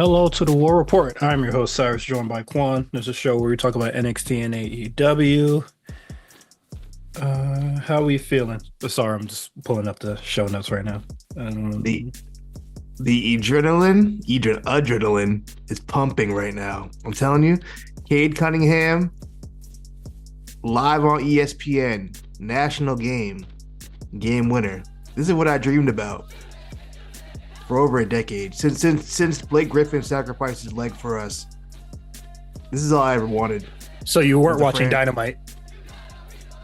Hello to the War Report. I'm your host, Cyrus, joined by Quan. This is a show where we talk about NXT and AEW. How are we feeling? Sorry, I'm just pulling up the show notes right now. The the adrenaline is pumping right now. I'm telling you, Cade Cunningham live on ESPN, national game winner. This is what I dreamed about for over a decade. Since Blake Griffin sacrificed his leg for us. This is all I ever wanted. So you weren't watching Dynamite?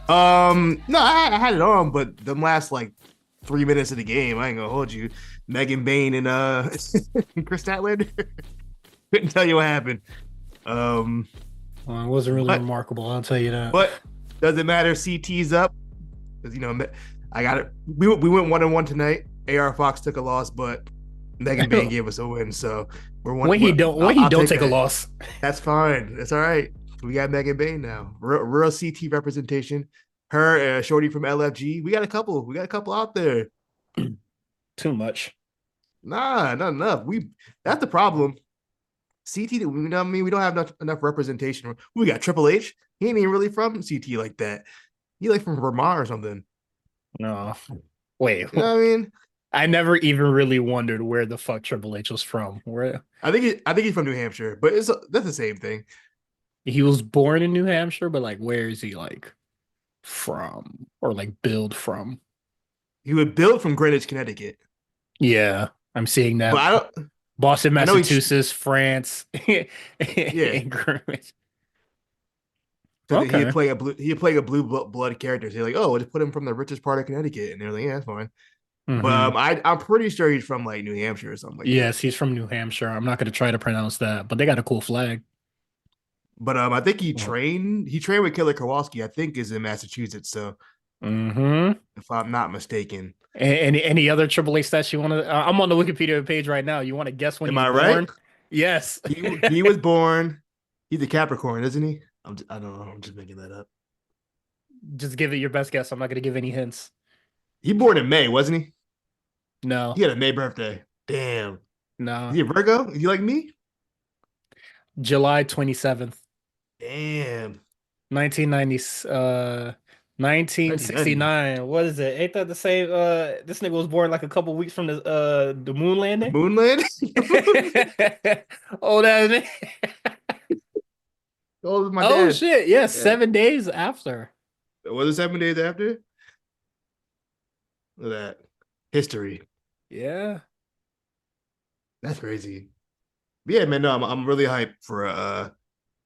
No, I had it on, but the last like 3 minutes of the game, I ain't gonna hold you. Megan Bain and Chris Statlander. Couldn't tell you what happened. Well, it wasn't really remarkable, I'll tell you that. But doesn't matter. CT's up because I got it. We went 1-1 tonight. AR Fox took a loss, but Megan Bain gave us a win. So we're one. When he don't take a loss, that's fine. That's all right. We got Megan Bain now. Real CT representation. Her, Shorty from LFG. We got a couple. We got a couple out there. Too much. Nah, not enough. That's the problem. CT, you know what I mean? We don't have enough representation. We got Triple H. He ain't even really from CT like that. He like from Vermont or something. No. Wait. You know what I mean? I never even really wondered where the fuck Triple H was from. Where I think he's from New Hampshire, but that's the same thing. He was born in New Hampshire, but like where is he like from or like build from? He would build from Greenwich, Connecticut. Yeah, I'm seeing that. But I don't. Boston, Massachusetts, France. Yeah. Greenwich. So Okay. he'd play a blue blood character. So you're like, oh, we'll just put him from the richest part of Connecticut, and they're like, yeah, that's fine. Mm-hmm. But I'm pretty sure he's from like New Hampshire or something like that. Yes, he's from New Hampshire. I'm not going to try to pronounce that, but they got a cool flag. But I think he trained with Killer Kowalski. I think is in Massachusetts. So if I'm not mistaken. Any other Triple H stats you want to? I'm on the Wikipedia page right now. You want to guess when Am he was I born? right? Yes. He was born. He's a Capricorn, isn't he? I don't know. I'm just making that up. Just give it your best guess. I'm not going to give any hints. He born in May, wasn't he? No. He had a May birthday. Damn. No. Is he a Virgo? Is he like me? July 27th. Damn. 1969. What is it? Ain't that the same? This nigga was born like a couple weeks from the moon landing. Moon landing? Oh, that. Oh, my dad. Shit! Yes, yeah. 7 days after. Was it 7 days after? Look at that history. Yeah, that's crazy. But yeah, man. No, I'm really hyped for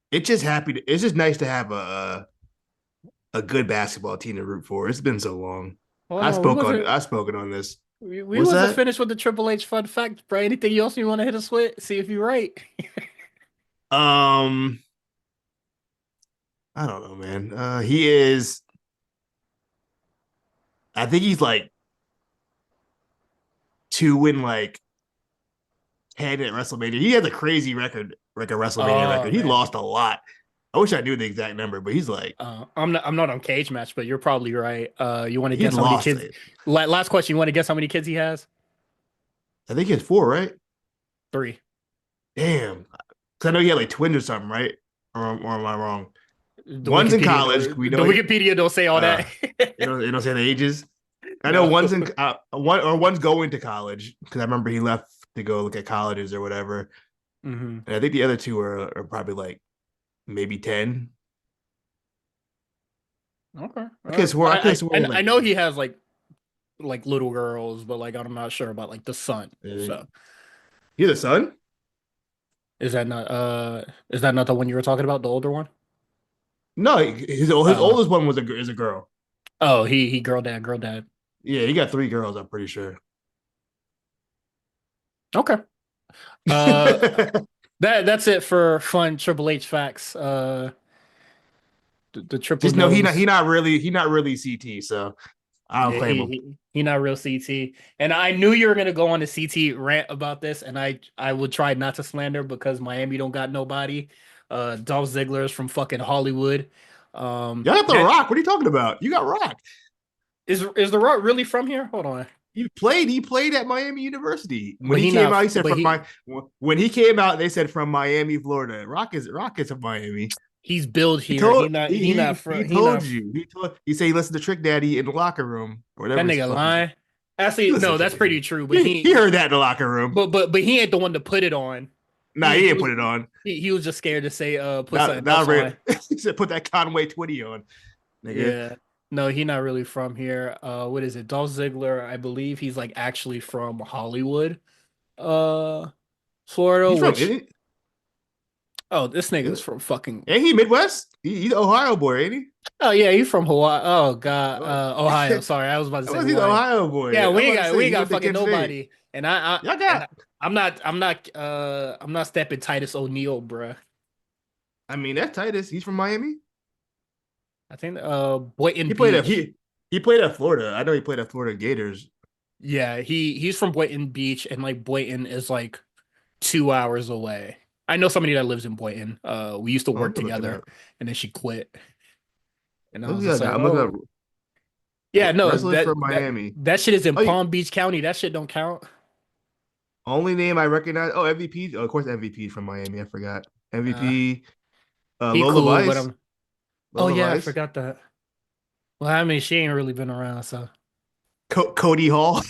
It's just it's just nice to have a good basketball team to root for. It's been so long. I've spoken on this. We wasn't finished with the Triple H fun fact, bro. Anything else you want to hit us with? See if you're right. I don't know, man. He is. I think he's like 2 like 10 at WrestleMania. He has a crazy record, like a WrestleMania record. He lost a lot. I wish I knew the exact number, but he's like. I'm not on Cage Match, but you're probably right. You want to guess how many kids? Last question. You want to guess how many kids he has? I think he has 4, right? 3. Damn. Because I know he had like twins or something, right? Or am I wrong? One's in college. The Wikipedia don't say all that. They don't say the ages. I know one's in one's going to college because I remember he left to go look at colleges or whatever. Mm-hmm. And I think the other 2 are probably like maybe 10. Okay. I know he has like little girls, but like I'm not sure about like the son. So he's a son? Is that not the one you were talking about, the older one? No, his oldest one is a girl. Oh, he girl dad. Yeah, he got 3 girls, I'm pretty sure. Okay. That's it for fun Triple H facts. The triple. Just know he not really CT, so I don't claim him. He not real CT. And I knew you were gonna go on a CT rant about this, and I would try not to slander because Miami don't got nobody. Dolph Ziggler is from fucking Hollywood. Y'all got The Rock. What are you talking about? You got Rock. Is The Rock really from here? Hold on. He played at Miami University. When But he he came not. out, he said But from he my when he came out, they said from Miami, Florida. Rockets of Miami. he's built He here. told He not. He he not he, he from. He told not. you. He said he listened to Trick Daddy in the locker room or That whatever the nigga fuck he said. lying. He Actually, listened no, to that's Trick Daddy. pretty true. But He heard that in the locker room. but he ain't the one to put it on. Nah, he He didn't was put it on. he was just scared to say put Not something not else real. on. He said put that Conway 20 on, nigga. Yeah. No, he not really from here. What is it? Dolph Ziggler, I believe he's like actually from Hollywood, uh, Florida, He's from which oh, this nigga's ain't from fucking he Midwest? He's Ohio boy, ain't he? oh yeah, he's from Hawaii. Oh God, What? Ohio. Sorry, I was about to I say was he's Hawaii. Ohio Yeah, boy. I'm about to we say ain't he got went to fucking Kent State. nobody. Y'all And got. I'm not stepping Titus O'Neil, bruh. I mean, that's Titus. He's from Miami. I think Boynton He played at Beach. he played at Florida. I know he played at Florida Gators. Yeah, he's from Boynton Beach, and like Boynton is like 2 hours away. I know somebody that lives in Boynton. We used to Oh, work let me look it together, up. and then she quit. And I Look was at just like, that. I'm looking oh, up yeah, no, wrestlers from Miami. that shit is in Oh, Palm Beach County. That shit don't count. only name I recognize. Oh, MVP. Oh, of course, MVP from Miami. I forgot. Uh, MVP. he Lola cool, but Vice. I'm. Oh Lola yeah, I Vice. forgot that. Well, I mean, she ain't really been around, so Cody Hall.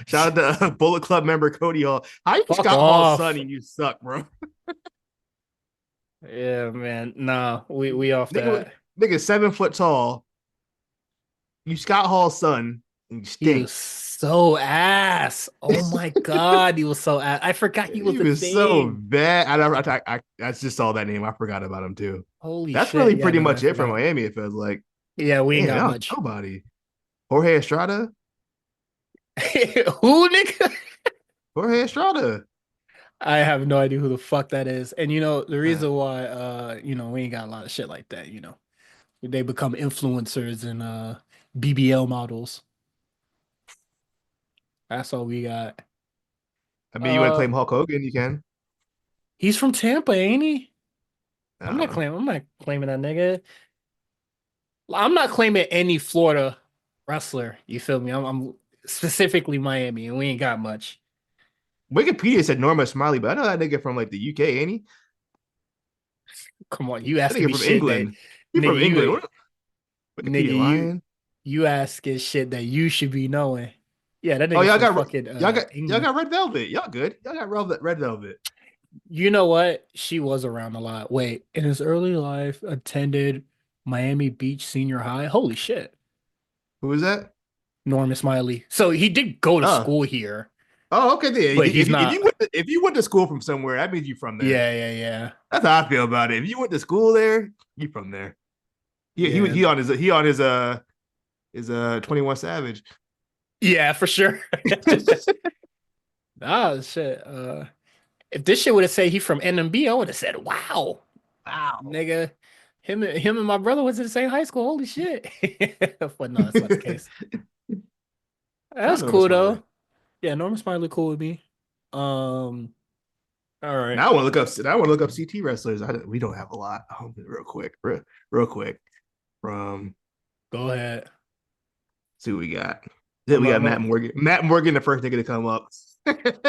Shout out to Bullet Club member Cody Hall. How you fuck Scott Hall's son off. and you suck, bro? Yeah, man. Nah, we off Nigga, that. nigga, 7 foot tall. You Scott Hall's son and you He was stink. so ass. Oh my God, he was so ass. I forgot he He was a was so thing. bad. I just saw that name. I forgot about him too. Holy That's shit. really Yeah, pretty no, I much it from forgot. Miami. It feels like, Yeah, we ain't damn, got I don't much. know nobody. Jorge Estrada. Who, nigga? Jorge Estrada. I have no idea who the fuck that is. And the Uh, reason why we ain't got a lot of shit like that, They become influencers and BBL models. That's all we got. I mean, you want to Uh claim Hulk Hogan? You can. he's from Tampa, ain't he? I don't know. I'm not claiming that nigga. I'm not claiming any Florida wrestler. You feel me? I'm specifically Miami, and we ain't got much. Wikipedia said Norma Smiley, but I know that nigga from like the UK, ain't he? Come on, you That asking nigga me from shit that England. He nigga from England. you What? nigga Wikipedia lying. you asking shit that you should be knowing. Yeah, that Oh, nigga from fucking y'all England. got Red Velvet. Y'all good. Y'all got Red Velvet. You know what? She was around a lot. Wait, in his early life, attended Miami Beach Senior High. Holy shit. Who is that? Norman Smiley. So he did go to Oh, school here, oh, okay. but Yeah. he's not. If you went to school from somewhere, that means you from there. Yeah. That's how I feel about it. If you went to school there, you from there. Yeah. He on his 21 Savage. Yeah, for sure. Ah, shit. If this shit would have said he from NMB, I would have said, wow, Wow. nigga. Him and my brother was in the same high school. Holy shit. But no, that's not the case. I That's know Miss cool Smiley. though. Yeah, Norman Smiley cool with me. All right. Now I want to look up. Now I want to look up CT wrestlers. We don't have a lot. Real quick, real quick. From Go ahead. see what we got. Yeah, I'm we a, got I'm Matt a, Morgan. Matt Morgan, the first nigga to come up.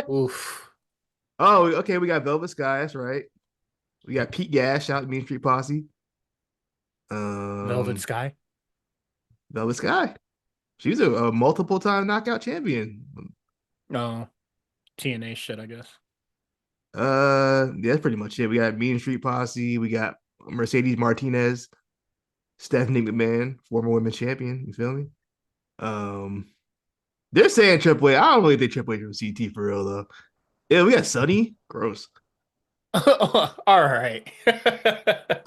oof. Oh, okay. We got Velvet Sky. That's right. We got Pete Gas. Shout out Mean Street Posse. Velvet Um, Sky. Velvet Sky. She was a multiple time knockout champion. No, TNA shit, I guess. Yeah, that's pretty much it. We got Mean Street Posse. We got Mercedes Martinez, Stephanie McMahon, former women's champion. You feel me? Um, they're saying Triple H. I don't really think Triple H from CT for real though. Yeah, we got Sunny. Gross. All right.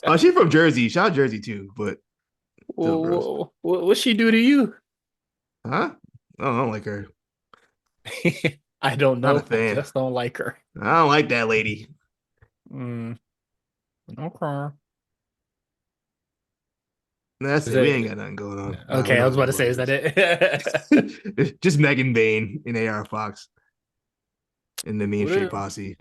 Oh, she's from Jersey. Shout out Jersey too, but still gross. What she do to you? Huh? Oh, I don't like her. I don't Not a know. I fan. just don't like her. I don't like that lady. Mm, okay. That's Is it. We ain't it got nothing going on. Nah, we okay? I don't was have about no to say, is that wrestlers. it? Just Megan Bain and AR Fox in the Mean What Street is Posse.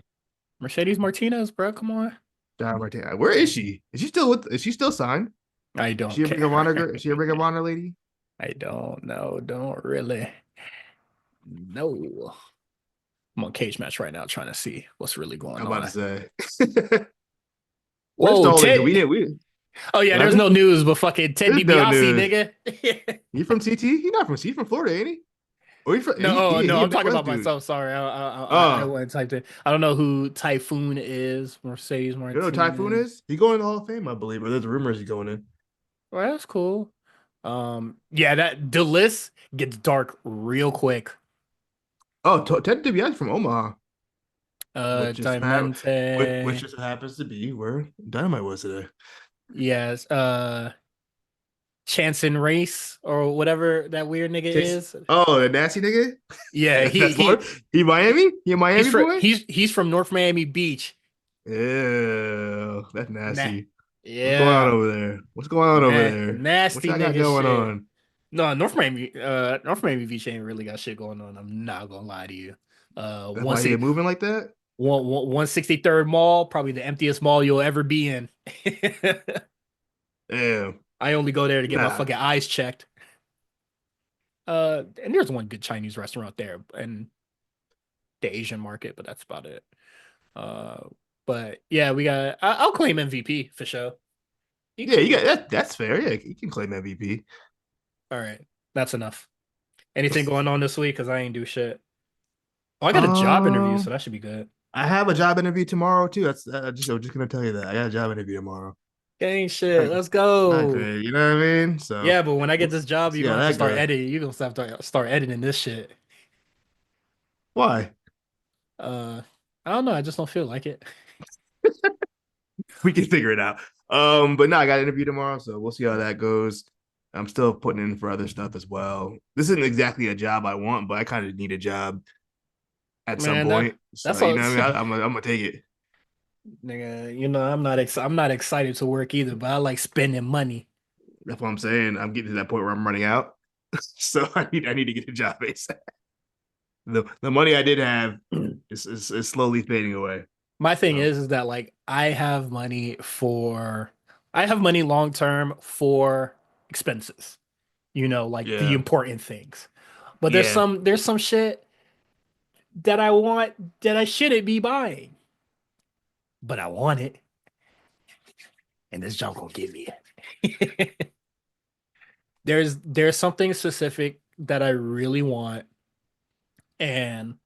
Mercedes Martinez, bro? Come on. John Martin. Where is she? Is she still with? Is she still signed? I Is she don't a Ring of care. Honor girl? Is she a Ring of Honor lady? I don't know. Don't really. No. I'm on Cage Match right now trying to see what's really I'm going about on. to say. We're Whoa, stalling because Ted. we Oh yeah, what there's no happened? news, but fucking Ted There's no DiBiase, news. nigga. You from TT? He not from He from Florida, ain't he? Or he from No, oh no, he a I'm talking Midwest about dude. myself. Sorry, I Oh, went and typed it. I don't know who Typhoon is. Mercedes you know who Typhoon Martinez. is? He going in the Hall of Fame, I believe, or there's rumors he's going in. Well, that's cool. Yeah, that the list gets dark real quick. Oh, Ted DiBiase from Omaha, which Diamante. just happens to be where Dynamite was today. Yes. Chance and Race or whatever that weird nigga Chase, is. oh, the nasty nigga. Yeah, That's Florida. He Miami. He a he's Miami from boy. he's from North Miami Beach. Ew, that's Nah. nasty. What's going on Yeah. over there? What's going on over there? What Nasty y'all got nigga going shit. on? No, North Miami Beach ain't really got shit going on. I'm not gonna lie to you. That's why he been moving like that. 163rd Mall, probably the emptiest mall you'll ever be in. Damn. I only go there to get my Nah. fucking eyes checked. And there's one good Chinese restaurant there and the Asian market, but that's about it. Uh, but yeah, I'll claim MVP for sure. You Yeah, you got can. that. That's fair. Yeah, you can claim MVP. All right, that's enough. Anything going on this week? Cause I ain't do shit. Oh, I got a job interview, so Um, that should be good. I have a job interview tomorrow too. I was just gonna tell you that I got a job interview tomorrow. Gang shit. Not, Let's not go. great, you know what I mean? So Yeah, but when I get we'll this job, you're see gonna how have to that start goes. editing. You're gonna have to start editing this shit. Why? Uh, I don't know. I just don't feel like it. We can figure it out. But no, I got an interview tomorrow, so we'll see how that goes. I'm still putting in for other stuff as well. This isn't exactly a job I want, but I kind of need a job at some Man, point. that's So you all. know what I mean? I'm gonna take it. Nigga, I'm not excited to work either, but I like spending money. That's what I'm saying. I'm getting to that point where I'm running out. So I need to get a job ASAP. The money I did have is slowly fading away. My thing So is that like I have money long term for expenses, like the yeah, important things. But yeah. there's some shit that I want that I shouldn't be buying, but I want it, and this junk gonna give me it. There's something specific that I really want, and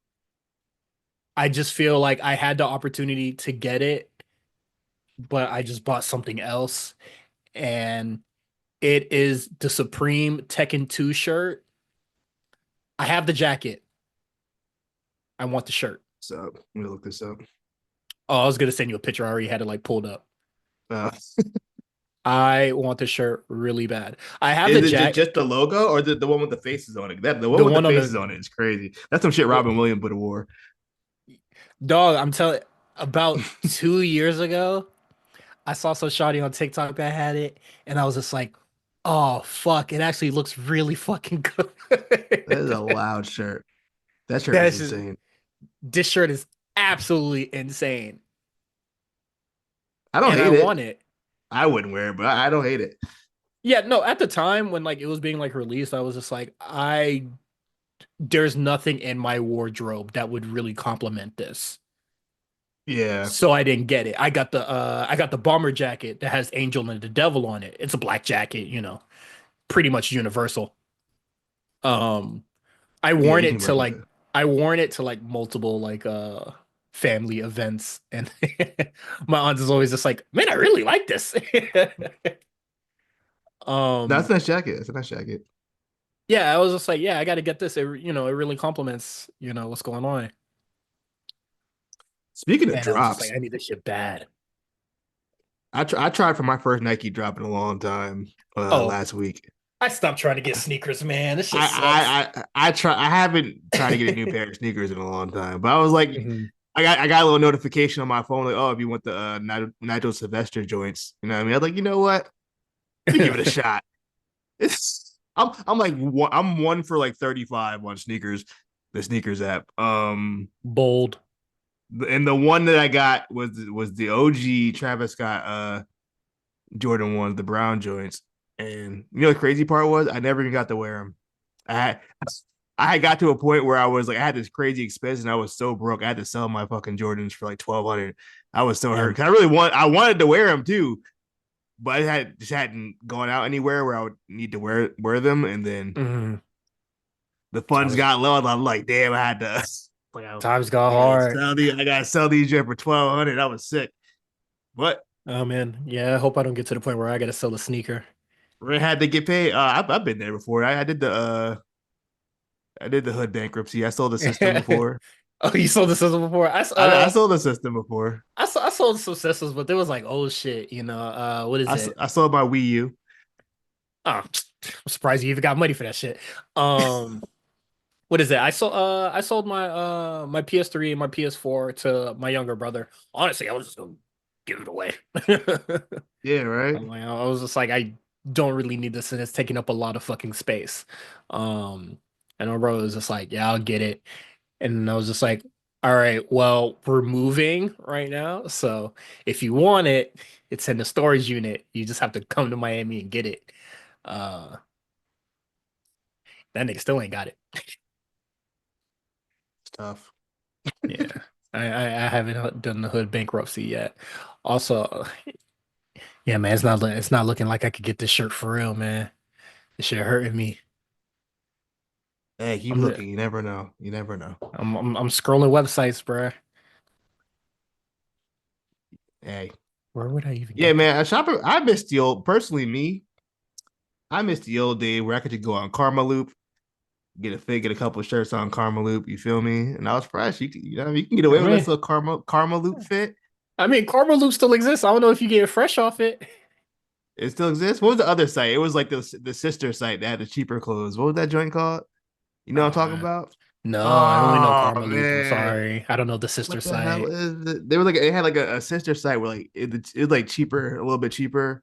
I just feel like I had the opportunity to get it, but I just bought something else, and it is the Supreme Tekken 2 shirt. I have the jacket. I want the shirt. So I'm gonna look this up. Oh, I was gonna send you a picture. I already had it like pulled up. Uh, I want the shirt really bad. I have the is it just, jack, just the logo or the one with the faces on it? That the one the with the one on faces on it is crazy. That's some shit the Robin Williams would have wore. dog. I'm telling. About 2 years ago, I saw some shawty on TikTok that had it, and I was just like, "Oh fuck! It actually looks really fucking That is a good." loud shirt. That shirt is That's just insane. this shirt is absolutely insane, I don't and I hate want it. it. I wouldn't wear it, but I don't hate it. Yeah, no, at the time when like it was being like released, I was just like, there's nothing in my wardrobe that would really complement this. Yeah, So I didn't get it. I got the bomber jacket that has Angel and the Devil on it. It's a black jacket, pretty much universal. Um yeah. You can work with it. I worn it to like multiple like family events, and my aunt is always just like, "Man, I really like this." That's um a nice jacket. That's a nice jacket. yeah, I was just like, "Yeah, I got to get this. It really complements, what's going on." Speaking of And I was just like, drops, "I need this shit bad." I tried for my first Nike drop in a long time Oh, last week. I stopped trying to get sneakers, man. This shit sucks. I haven't tried to get a new pair of sneakers in a long time, but I was like, Mhm. I got a little notification on my phone like, oh, if you want the Nigel Sylvester joints, you know what I mean? I was like, you know what? Let me give it a shot. I'm one for like 35 on sneakers, the sneakers app. Bold. And the one that I got was the OG Travis Scott Jordan ones, the brown joints. And you know the crazy part was I never even got to wear them. I I got to a point where I was like, I had this crazy expense and I was so broke. I had to sell my fucking Jordans for like 1,200. I was so hurt Damn. because I wanted to wear them too, but I had just hadn't gone out anywhere where I would need to wear them. And then Mhm. the funds Times got low. I'm like, damn, I had to like times got hard. I gotta sell these for 1,200. I was sick. But Oh man, yeah. I hope I don't get to the point where I gotta sell a sneaker. we had to get paid. I've been there before. I did the hood bankruptcy. I sold the system before. Oh, you sold the system before? I sold the system before. I sold some systems, but there was like, oh shit, what is it? I sold my Wii U. Oh, I'm surprised you even got money for that shit. Um, what is it? I sold my PS3 and my PS4 to my younger brother. Honestly, I was just gonna give it away. Yeah, right. I was just like, I don't really need this, and it's taking up a lot of fucking space. And my brother was just like, yeah, I'll get it. And I was just like, all right, well, we're moving right now. So if you want it, it's in the storage unit. You just have to come to Miami and get it. Uh, that nigga still ain't got it. It's tough. Yeah. I haven't done the hood bankruptcy yet. Also, yeah, man, it's not looking like I could get this shirt for real, man. This shit hurting me. Hey, keep I'm looking. You never know. You never know. I'm scrolling websites, bruh. Hey, Where would I even yeah, get this? man. A shopper. I miss the old. Personally, me, I miss the old day where I could just go on Karma Loop, get a couple of shirts on Karma Loop. You feel me? And I was fresh. You can get I away with a mean, little Karma Loop fit. Karma Loop still exists. I don't know if you get fresh off it. It still exists. What was the other site? It was like the sister site that had the cheaper clothes. What was that joint called? You know what I'm talking Uh, about? no, I only know Oh Karma Loop. I'm man, sorry. I don't know the sister what the hell site. is it? They were like it had like a sister site where like it was like cheaper, a little bit cheaper.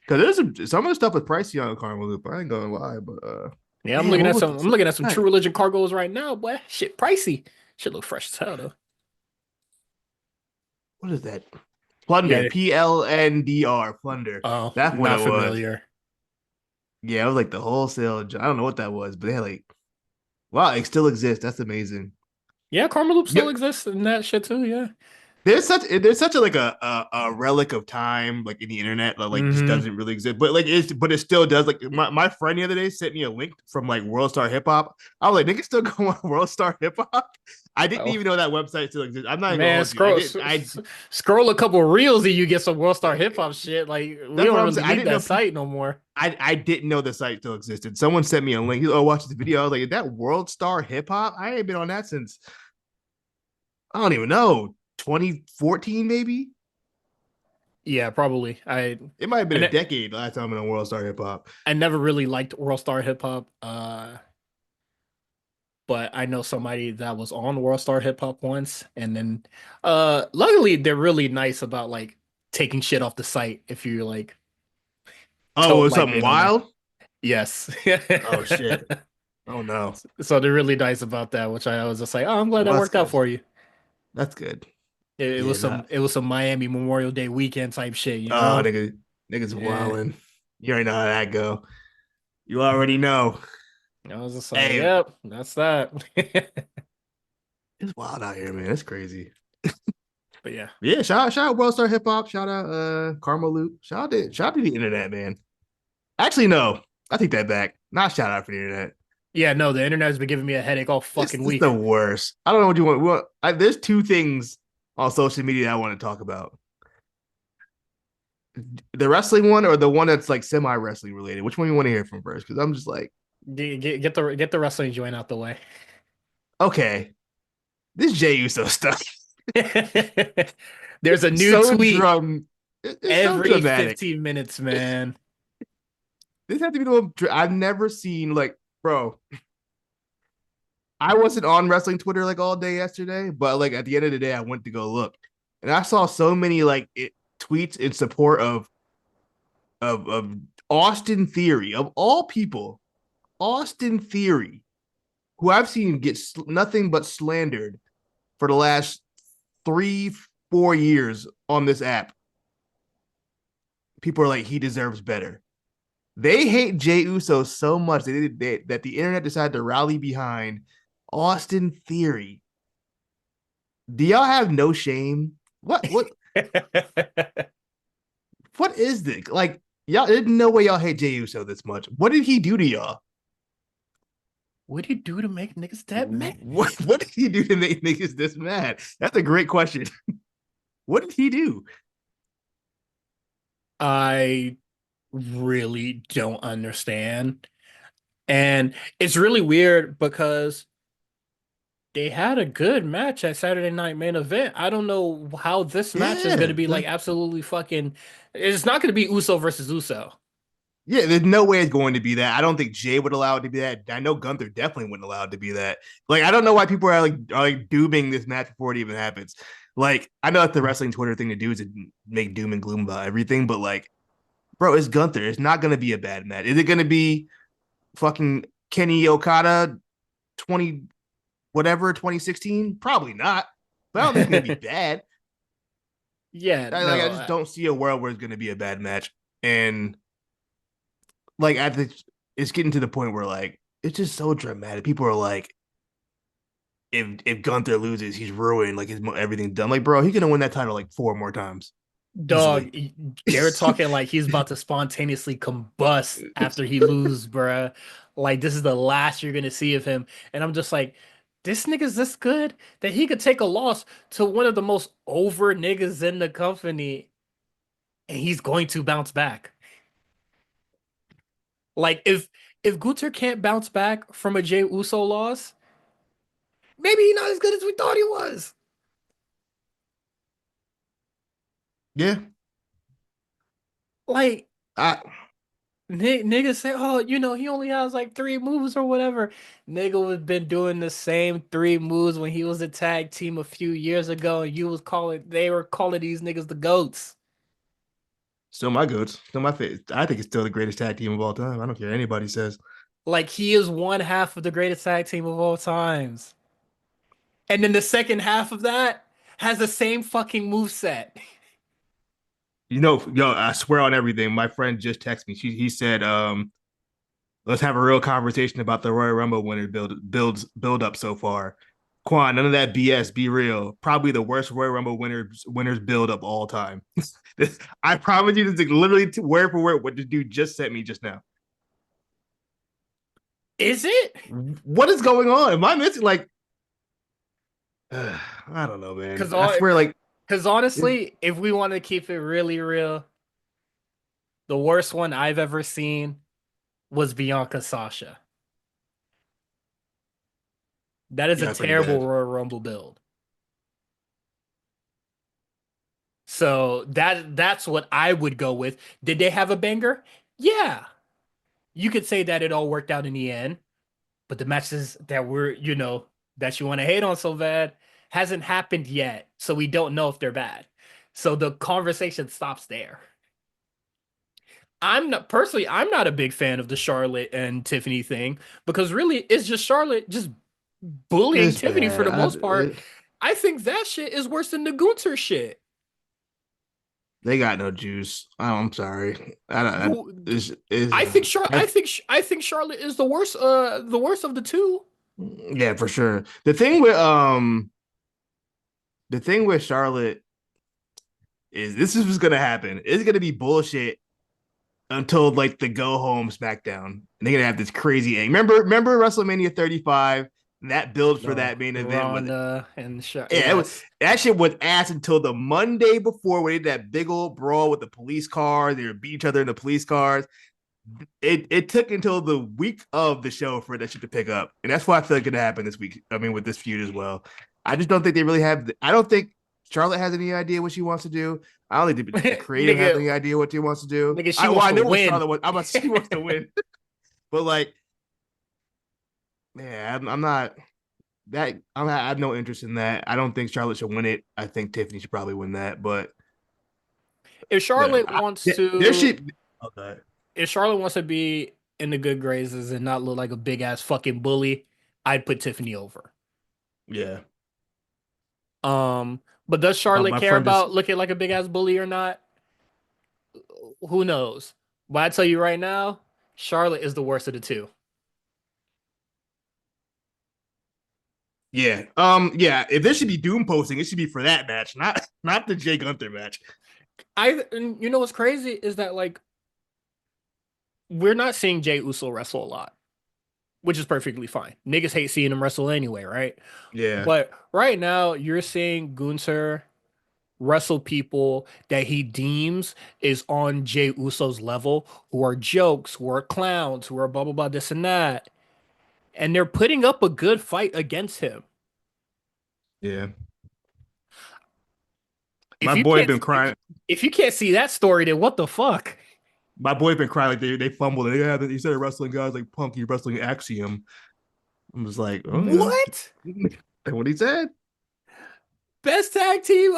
Because there's some of the stuff was pricey on Karma Loop. I ain't gonna lie, but Yeah, damn, what was the I'm looking at some True site? Religion cargos right now, boy. Shit pricey. Shit look fresh as hell though. What is that? Plunder, Yeah. PLNDR, Plunder. Oh, That's what not it was. familiar. Yeah, it was like the wholesale. I don't know what that was, but they had like, wow, it still exists. That's amazing. Yeah, Karma Loop Yeah, still exists in that shit too, yeah. there's such a like a relic of time like in the internet that like just Mm-hmm. doesn't really exist, but it still does. Like my friend the other day sent me a link from like World Star Hip Hop. I was like, nigga, still go on World Star Hip Hop. I didn't Oh even know that website still exists. I'm not even gonna man, hold you. I didn't. I scroll a couple reels and you get some World Star hip hop shit. Like we That's don't what I'm really saying. I need didn't know that people. site no more. I didn't know the site still existed. Someone sent me a link. Oh, watch this video. I was like, is that World Star Hip Hop? I ain't been on that since I don't even know 2014 maybe. Yeah, probably. It might have I, been a ne decade last time I've been on World Star Hip Hop. I never really liked World Star Hip Hop. But I know somebody that was on World Star Hip Hop once, and then luckily they're really nice about like taking shit off the site if you like Oh, it don't was like something being on there. wild. Yes. Oh shit. Oh no. So they're really nice about that, which I was just like, oh, I'm glad Well, that that's worked out good. for you. That's good. It Yeah, was not. it was some Miami Memorial Day weekend type shit, you Oh, know? niggas Yeah. wilding. You already know how that go. You already know. I was just like, Hey, yep, that's that. it's wild out here, man. It's crazy. But yeah. Yeah, shout out World Star Hip Hop. Shout out Karma Loop. Shout out to the internet, man. Actually, no. I take that back. Not shout out for the internet. Yeah, no, the internet has been giving me a headache all This fucking is the week. worst. I don't know what you want. There's two things on social media I want to talk about. The wrestling one or the one that's like semi wrestling related. Which one you want to hear from first? Because I'm just like, Get the wrestling joint out the way. okay, this Jey Uso stuff. There's a new so tweet drum. It's so every dramatic. 15 minutes, man. This had to be the one I've never seen. Like, bro, I wasn't on wrestling Twitter like all day yesterday, but like at the end of the day, I went to go look, and I saw so many tweets in support of Austin Theory of all people, Austin Theory, who I've seen get nothing but slandered for the last 3 4 years on this app. People are like, he deserves better. They hate Jey Uso so much that the internet decided to rally behind Austin Theory. Do y'all have no shame? What is this? Like y'all, there's no way y'all hate Jey Uso this much. What did he do to y'all? What do you do to make niggas that mad? What did he do to make niggas this mad? That's a great question. What did he do? I really don't understand. And it's really weird because they had a good match at Saturday Night Main Event. I don't know how this match is going Yeah, to be like absolutely fucking. It's not going to be Uso versus Uso. yeah. There's no way it's going to be that. I don't think Jay would allow it to be that. I know Gunther definitely wouldn't allow it to be that. Like, I don't know why people are like dooming this match before it even happens. Like, I know that's the wrestling Twitter thing to do is to make doom and gloom about everything, but like, bro, it's Gunther. It's not going to be a bad match. Is it going to be fucking Kenny Okada 20 whatever 2016? Probably not. But I don't think it's going to be bad. Yeah, I no. just don't see a world where it's going to be a bad match. And like I think it's getting to the point where like it's just so dramatic. People are like, if Gunther loses, he's ruined. Like his everything's done. Like, bro, he's gonna win that title like 4 more times Dog, easily. they were talking like he's about to spontaneously combust after he loses, bruh. Like this is the last you're gonna see of him. And I'm just like, this nigga's this good that he could take a loss to one of the most over niggas in the company and he's going to bounce back. Like if Gunther can't bounce back from a Jey Uso loss, maybe he's not as good as we thought he was. Yeah, Like I Nigga say, oh, he only has like three moves or whatever. Nigga was been doing the same three moves when he was a tag team a few years ago, and they were calling these niggas the goats. still my goats, still my favorite. I think it's still the greatest tag team of all time. I don't care what anybody says. Like he is one half of the greatest tag team of all times. And then the second half of that has the same fucking move set. Yo, I swear on everything. My friend just texted me. He said, let's have a real conversation about the Royal Rumble winner build up so far. Quan, none of that BS. Be real. Probably the worst Royal Rumble winners build up all time. I promise you, this is literally word for word what the dude just sent me just now. Is it? What is going on? Am I missing? Like, I don't know, man. Cause I all swear, like, Cause honestly, if we want to keep it really real, the worst one I've ever seen was Bianca Sasha. That is a yeah, pretty terrible bad. Royal Rumble build. So that's what I would go with. Did they have a banger? Yeah. You could say that it all worked out in the end, but the matches that you want to hate on so bad hasn't happened yet. So we don't know if they're bad. So the conversation stops there. I'm not a big fan of the Charlotte and Tiffany thing because really it's just Charlotte just bullying It's Tiffany for bad. the most part. I think that shit is worse than the Gunther shit. They got no juice. Oh, I'm sorry. Who It's, I think Charlotte is the worst of the two. yeah, for sure. The thing with Charlotte is this is what's gonna happen. It's gonna be bullshit until like the go home SmackDown. And they're gonna have this crazy egg. Remember WrestleMania 35? That build for No, that main event was Ronda and yeah, yes. that shit was ass until the Monday before we did that big old brawl with the police cars. They would beat each other in the police cars. It took until the week of the show for that shit to pick up, and that's why I feel like it happened this week. I mean, with this feud as well. I just don't think they really have. I don't think Charlotte has any idea what she wants to do. I don't think the creative has nigga, any idea what she wants to do. nigga, she Well, wants I to know what win. Charlotte wants. I'm about to say she wants to win, but like, man, I'm not that. I have no interest in that. I don't think Charlotte should win it. I think Tiffany should probably win that, but If whatever. Charlotte wants There to, should. Okay. if Charlotte wants to be in the good graces and not look like a big ass fucking bully, I'd put Tiffany over. Yeah. But does Charlotte My care friend just about looking like a big ass bully or not? Who knows? But I tell you right now. Charlotte is the worst of the two. Yeah. Yeah. If there should be Doom posting, it should be for that match, not the Jay Gunther match. And you know what's crazy is that like we're not seeing Jey Uso wrestle a lot, which is perfectly fine. Niggas hate seeing him wrestle anyway, right? Yeah. But right now you're seeing Gunther wrestle people that he deems is on Jey Uso's level, who are jokes, who are clowns, who are blah blah blah this and that, and they're putting up a good fight against him. Yeah. My If you boy can't been crying. if you can't see that story, then what the fuck? My boy been crying like they fumbled it. Yeah, he started wrestling guys like Punk. He wrestling Axiom. I was like, oh What? yeah, that's what he said. Best tag team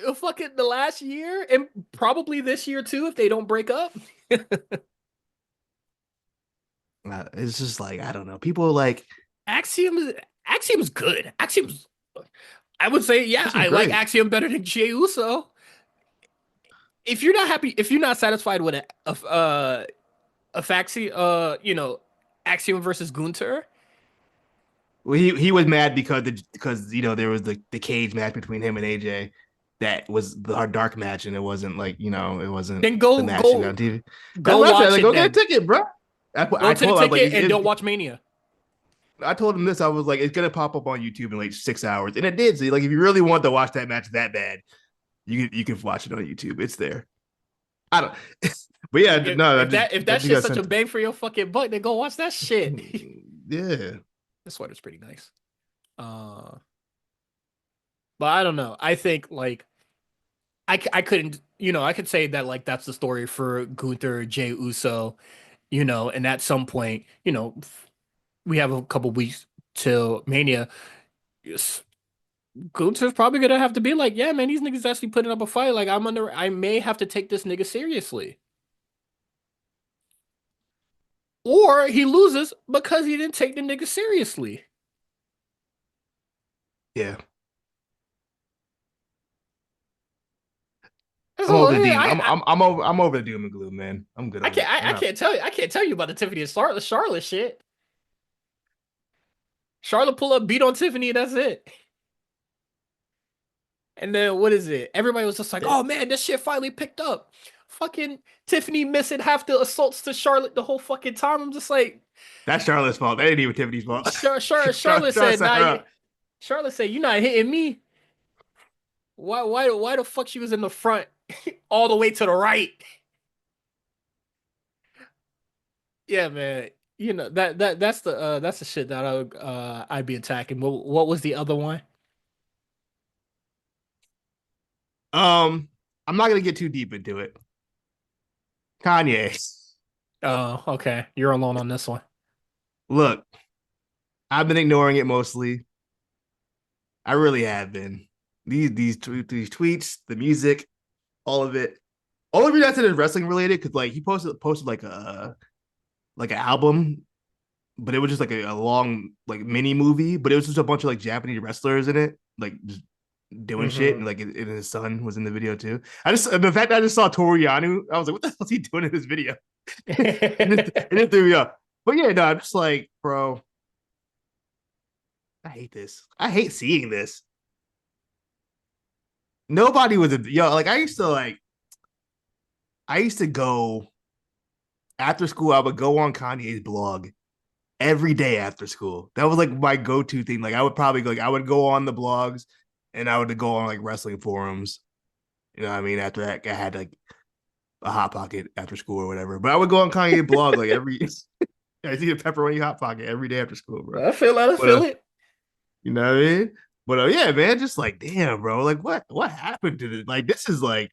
of fucking the last year and probably this year too if they don't break up. It's just like I don't know. People are like Axiom is Axiom's good. Axiom's I would say yeah, Axiom's I like great. Axiom better than Jey Uso. If you're not happy, if you're not satisfied with a faxi, Axiom versus Gunter, Well, he was mad because there was the cage match between him and AJ that was the dark match and it wasn't like it wasn't then the go match on go TV. That's go what I said. watch Like, it. go get a Then ticket, bro. go I to the told him I was like, ticket and don't watch Mania. I told him this. I was like, it's gonna pop up on YouTube in like 6 hours, and it did. So like, if you really want to watch that match that bad, you can watch it on YouTube. It's there. I don't. But yeah, If no, I if just that if I that just shit's got such a sent. bang for your fucking buck, then go watch that shit. Yeah, The sweater's pretty nice. Uh, but I don't know. I think like I couldn't, I could say that like that's the story for Gunther, Jey Uso, and at some point, we have a couple weeks till Mania. Yes, Gunther's probably gonna have to be like, yeah, man, these niggas actually putting up a fight. Like I may have to take this nigga seriously. Or he loses because he didn't take the nigga seriously. yeah. I'm So over the demon. I I'm over the doom and gloom, man. I'm good I on can't it. I can't tell you about the Tiffany and Charlotte shit. Charlotte pull up, beat on Tiffany, and that's it. And then what is it? Everybody was just like, "Oh man, this shit finally picked up." Fucking Tiffany missing half the assaults to Charlotte the whole fucking time. I'm just like, That's Charlotte's fault. That ain't even Tiffany's fault. Charlotte Charlotte said, set "Nah." her up. Charlotte said, "You're not hitting me." Why the fuck she was in the front all the way to the right? Yeah, man. That's the shit that I'd be attacking. What was the other one? I'm not gonna get too deep into it. Kanye. Oh, okay. You're alone on this one. Look, I've been ignoring it mostly. I really have been. These tweets, the music, all of it. All of reason I said is wrestling related because like he posted like an album, but it was just like a long like mini movie, but it was just a bunch of like Japanese wrestlers in it, like just doing shit, and Hmm. like and his son was in the video too. The fact that I just saw Torianu, I was like, what the hell is he doing in this video? It threw me off. But yeah, no, I'm just like, bro, I hate this. I hate seeing this. Nobody was like I used to go after school. I would go on Kanye's blog every day after school. That was like my go-to thing. Like I would probably like I would go on the blogs and I would go on like wrestling forums. You know what I mean? After that, I had like a hot pocket after school or whatever. But I would go on Kanye's blog like every I see a pepperoni hot pocket every day after school, bro. I But feel it. you know what I mean? But yeah, man, just like damn, bro. Like what happened to this? Like this is like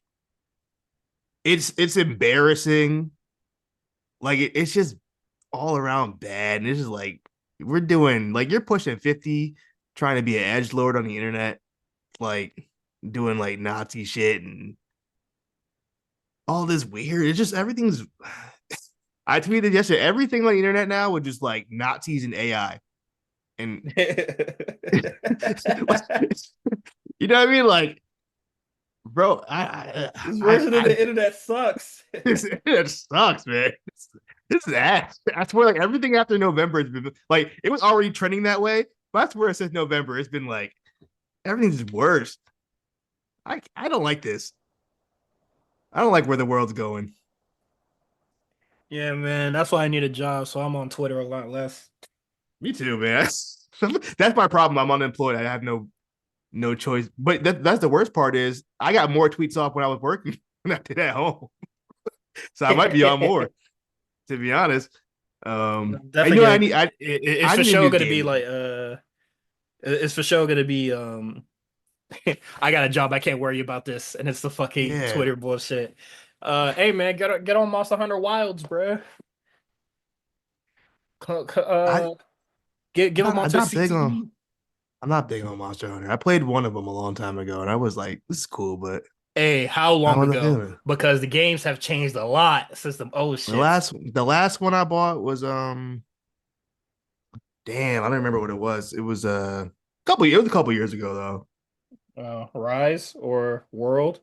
it's embarrassing. Like it's just all around bad. And it's just like we're doing like you're pushing 50, trying to be an edge lord on the internet, like doing like Nazi shit and all this weird. It's just everything's I tweeted yesterday, everything on the internet now with just like Nazis and AI. And you know what I mean? Like, bro, This version of I the internet sucks. it sucks, man. This is ass. I swear, like everything after November has been like it was already trending that way, but I swear since November it's been like everything's worse. I don't like this. I don't like where the world's going. Yeah, man, that's why I need a job, so I'm on Twitter a lot less. Me too, man. That's my problem. I'm unemployed. I have no choice. But that's the worst part is I got more tweets off when I was working than I did at home. So I might be on more, to be honest. I Definitely know gonna it's I for need a sure new gonna be game. like it's for sure gonna be I got a job, I can't worry about this, and it's the fucking Yeah. Twitter bullshit. Hey man, get on Monster Hunter Wilds, bro. I Give them all I'm to not big on CTE. I'm not big on Monster Hunter. I played one of them a long time ago and I was like, this is cool, but Hey, how I long wasn't ago? feeling it. Because the games have changed a lot since them old shits. The last one I bought was damn, I don't remember what it was. It was a couple years ago though. Rise or World?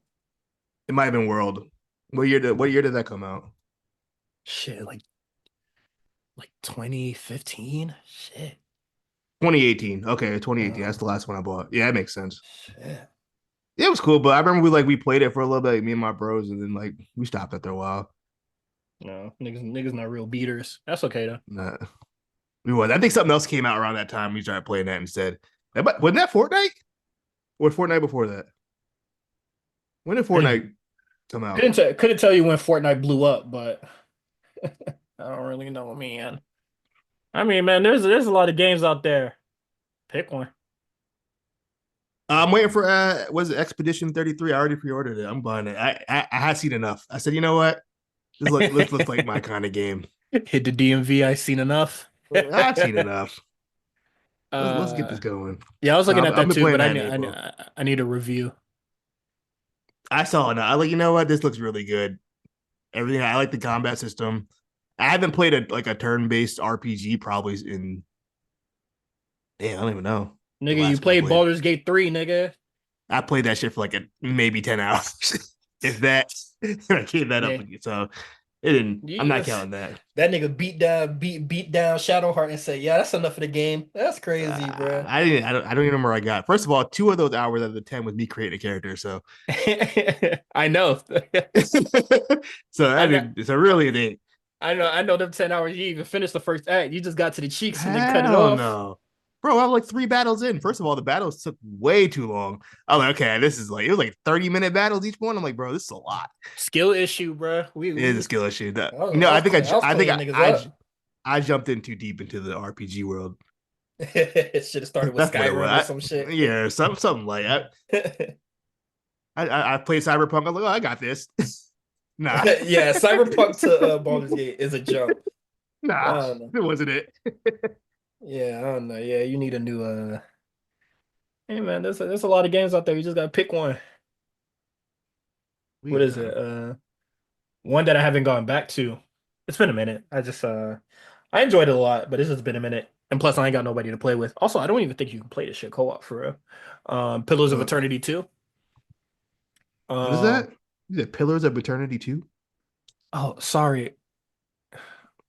It might have been World. What year did that come out? Shit, like 2015? Shit. 2018. Okay, 2018. That's Oh, the last one I bought. Yeah, that makes sense. shit. Yeah, it was cool, but I remember we played it for a little bit, like, me and my bros, and then like we stopped after a while. No, niggas not real beaters. That's okay though. Nah, we was. I think something else came out around that time. We started playing that instead. Wasn't that Fortnite? Or Fortnite before that? When did Couldn't Fortnite come out? couldn't tell you when Fortnite blew up, but I don't really know, man. I mean, man, there's a lot of games out there. Pick one. I'm waiting for was it Expedition 33? I already pre-ordered it. I'm buying it. I had seen enough. I said, you know what? This looks like my kind of game. Hit the DMV. I seen enough. I've seen enough. Let's get uh, this going. yeah, I was So looking at I've that been too, playing but that in April. I need a review. I saw it. I like, you know what? This looks really good. Everything. I like the combat system. I haven't played a turn-based RPG probably in damn, I don't even know the Nigga, you last one I played played. Baldur's Gate 3, nigga. I played that shit for maybe 10 hours. If that I gave that up Yeah. again. So it didn't I'm not Yes. counting that. That nigga beat down Shadowheart and said, "Yeah, that's enough of the game." That's crazy, bro. I don't even remember what I got. First of all, 2 of those hours out of the 10 was me creating a character. So I know. so I I know. didn't so really it didn't. I know them 10 hours. You even finished the first act. You just got to the cheeks and then cut it Hell off. no. Bro, I'm like 3 battles in. First of all, the battles took way too long. I'm like, okay, this is it was like 30-minute battles each one. I'm like, bro, this is a lot. Skill issue, bro. It is a skill issue. I was I think cleaning niggas up. I jumped in too deep into the RPG world. Should have started with That's what it was. Skyrim or some shit. Yeah, something like that. I played Cyberpunk. I'm like, oh, I got this. Nah, Yeah, Cyberpunk to Baldur's Gate is a jump. I nah, don't know. it wasn't it. Yeah, I don't know. Yeah, you need a new hey man, there's a lot of games out there. You just gotta pick one. We What get is it? time. One that I haven't gone back to. It's been a minute. I enjoyed it a lot, but it's just been a minute. And plus I ain't got nobody to play with. Also, I don't even think you can play this shit co-op for real. Pillars of Uh, Eternity 2. what is Um that? Is it Pillars of Eternity 2? oh sorry. Is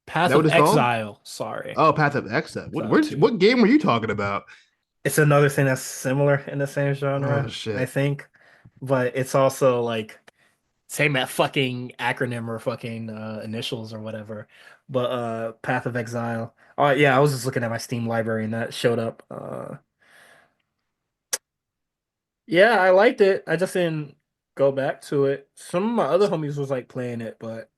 Path that what of it's called? Exile. Sorry. Oh, Path of Exile. Exile 2. What game were you talking about? It's another thing that's similar in the same Oh genre, I shit. think. But it's also like same that fucking acronym or fucking initials or whatever. But Path of Exile. Oh yeah, I was just looking at my Steam library and that showed up. Yeah, I liked it. I just didn't go back to it. Some of my other homies was like playing it, but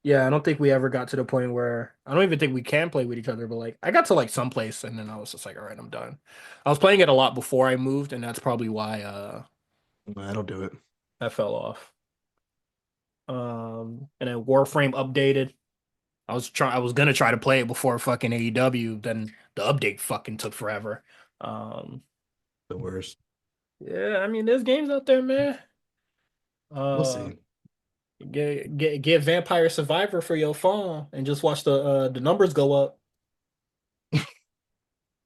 yeah, I don't think we ever got to the point where I don't even think we can play with each other, but like I got to like some place and then I was just like, all right, I'm done. I was playing it a lot before I moved, and that's probably why I don't do it. I fell off. And then Warframe updated. I was gonna try to play it before fucking AEW, then the update fucking took forever. Um The worst. yeah, I mean there's games out there, man. We'll Uh see. get Vampire Survivor for your phone and just watch the numbers go up.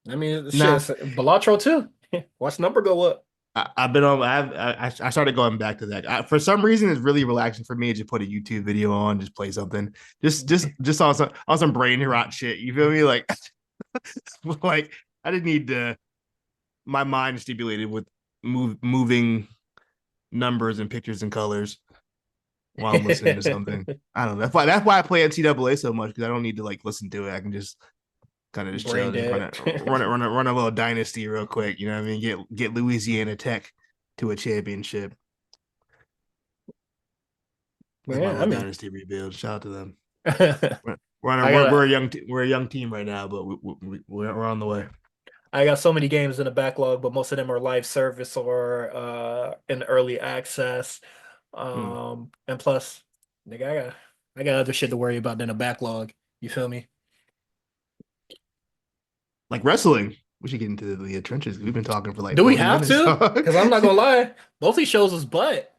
I mean shit, Nah, Balatro too. Watch number go up. I've been on. I started going back to that. For some reason, it's really relaxing for me to just put a YouTube video on, just play something, just on some brain rot shit. You feel me? Like, like I didn't need my mind stimulated with moving numbers and pictures and colors while I'm listening to something. I don't know. That's why I play NCAA so much because I don't need to like listen to it. I can just kind of just Brain chill, just dead. run a little dynasty real quick. You know what I mean? Get Louisiana Tech to a championship with my Yeah, I little mean, dynasty rebuild. Shout out to them. I We're got a we're a young team right now, but we're on the way. I got so many games in the backlog, but most of them are live service or in early access. Hmm. And plus, nigga, I got other shit to worry about than a backlog. You feel me? Like wrestling, we should get into the trenches. We've been talking for like Do we 40 have minutes. to? Dog. Because I'm not gonna lie, both these shows was butt.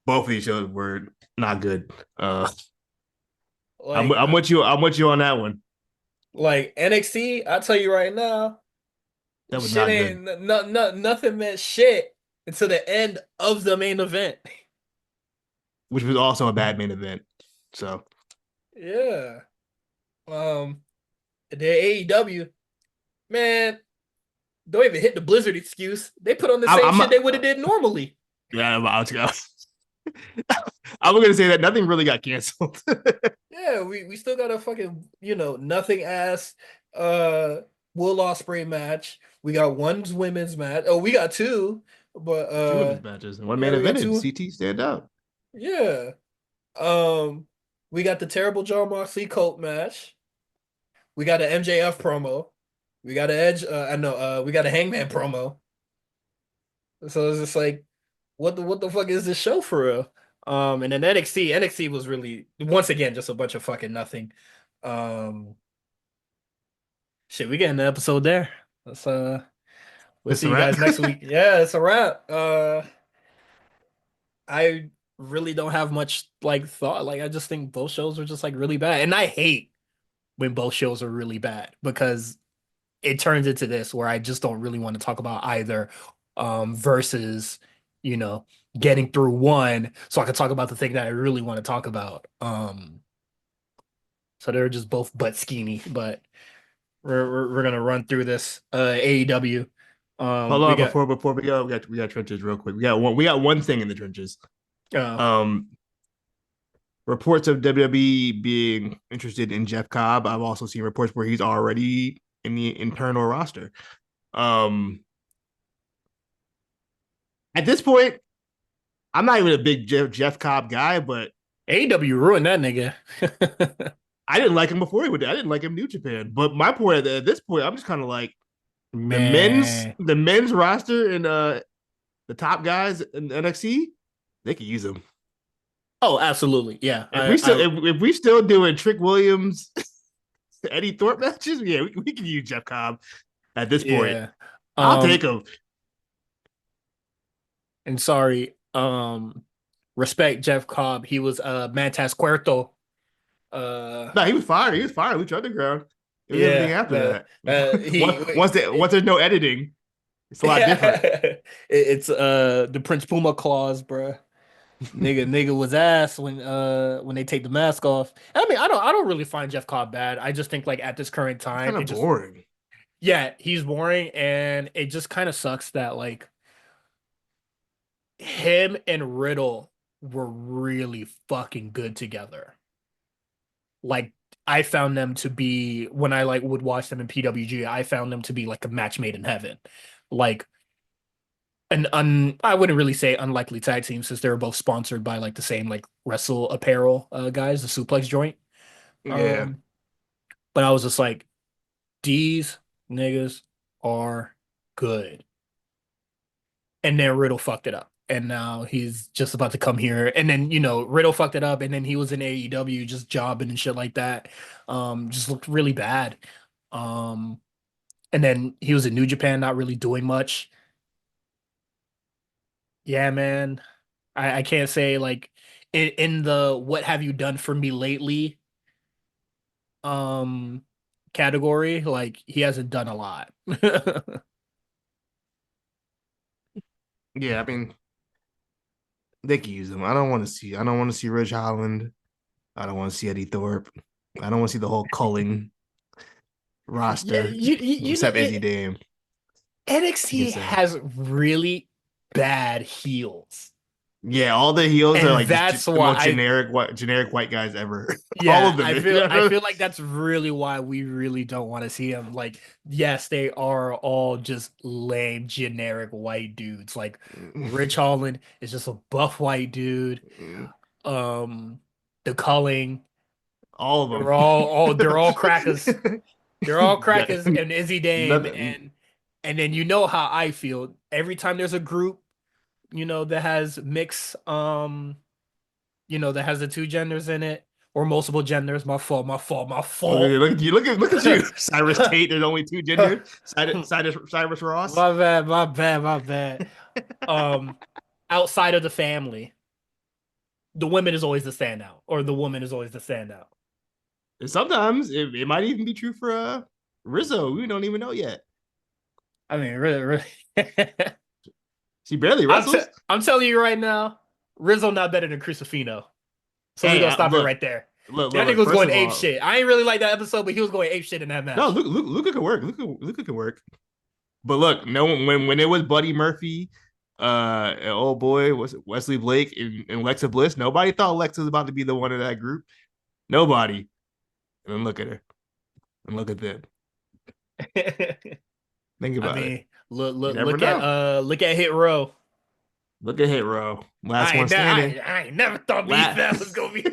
Both of these shows were not good. Like, I'm with you. I'm with you on that one. like NXT, I tell you right now, That was shit not good, ain't nothing meant shit until the end of the main event. which was also a bad main event. So Yeah. Um, the AEW, man, don't even hit the Blizzard excuse. They put on the same I'm shit they would have did normally. yeah. I was, I was gonna say that nothing really got canceled. Yeah, we still got a fucking, nothing ass uh Will Ospreay match. We got one women's match. Oh, we got two, but Two women's matches and one yeah, main we got evented. two. CT stand out. Yeah. Um we got the terrible John Moxley Colt match. We got an MJF promo. We got an Edge I know we got a Hangman promo. So it's just like what the fuck is this show for real? And then NXT was really once again just a bunch of fucking nothing. Um Shit, we getting the episode there. Let's we'll It's see a you wrap. guys next week. Yeah, it's a wrap. I really don't have much like thought. Like I just think both shows are just like really bad. And I hate when both shows are really bad because it turns into this where I just don't really want to talk about either versus, you know, getting through one so I can talk about the thing that I really want to talk about. So they're just both butt skinny, but we're gonna run through this AEW. Hold We on, got before we go, we got trenches real quick. We got one thing in the trenches. uh Um, reports of WWE being interested in Jeff Cobb. I've also seen reports where he's already in the internal roster. Um, at this point, I'm not even a big Jeff Cobb guy, but AEW ruined that nigga. I didn't like him before he would. I didn't like him New Japan. But my point at this point, I'm just kind of like Man. the men's roster and the top guys in NXT, they could use him. Oh, absolutely. Yeah. If we still doing Trick Williams, Eddie Thorpe matches, yeah, we can use Jeff Cobb at this point. Yeah. I'll take him. And sorry, respect Jeff Cobb. He was Mantas Cuerto. Uh No, he was fired. He was fired. Lucha Underground. It was everything yeah, after the that. Once there's no editing, it's a lot different. it's the Prince Puma clause, bruh. Nigga was ass when they take the mask off. I mean, I don't really find Jeff Cobb bad. I just think like at this current It's time, kind it of just boring. yeah, he's boring and it just kind of sucks that like him and Riddle were really fucking good together. Like I found them to be when I like would watch them in PWG, I found them to be like a match made in heaven. Like I wouldn't really say unlikely tag team since they were both sponsored by like the same like wrestle apparel guys, the suplex joint. Yeah. Um, but I was just like, these niggas are good. And then Riddle fucked it up. And now he's just about to come here. And then, Riddle fucked it up. And then he was in AEW just jobbing and shit like that. Just looked really bad. Um, and then he was in New Japan, not really doing much. Yeah, man. I can't say like in the what have you done for me lately um category, like he hasn't done a lot. Yeah, I mean, they can use them. I don't want to see Ridge Holland. I don't want to see Eddie Thorpe. I don't want to see the whole culling Yeah, roster you know except Izzy Dame. Like I NXT said. has really bad heels. Yeah, all the heels are And like just that's the why most generic white guys ever. All yeah, of them. I feel like that's really why we really don't want to see them. Like, yes, they are all just lame, generic white dudes. Like Rich Holland is just a buff white dude. Um, the Culling, All of they're all them. crackers. They're all Yeah, crackers and Izzy Dame nothing. and then you know how I feel. Every time there's a group, that has mix that has the two genders in it or multiple genders. My fault, my fault, my fault. Look at you. Look at you. Cyrus Tate. There's only two genders. Cyrus Ross. My bad, my bad, my bad. Um, Outside of the family, the women is always the standout, or the woman is always the standout. And sometimes it might even be true for Rizzo. We don't even know yet. I mean, really, really. She barely wrestles. I'm telling you right now, Rizzo not better than Crucifino. So we Hey, gonna stop it look, right there. look, look, That nigga look. was First going of ape all, shit. I ain't really like that episode, but he was going ape shit in that no, match. Luca can work. Luca can work. But look, no when it was Buddy Murphy, and old boy was Wesley Blake and Alexa Bliss, nobody thought Alexa was about to be the one of that group. Nobody. And then look at her. And look at them. Think I about it. mean, look, You look, never know. look at Hit Row. Look at Hit Row. Last one standing. I ain't never thought me Last, fast was gonna be.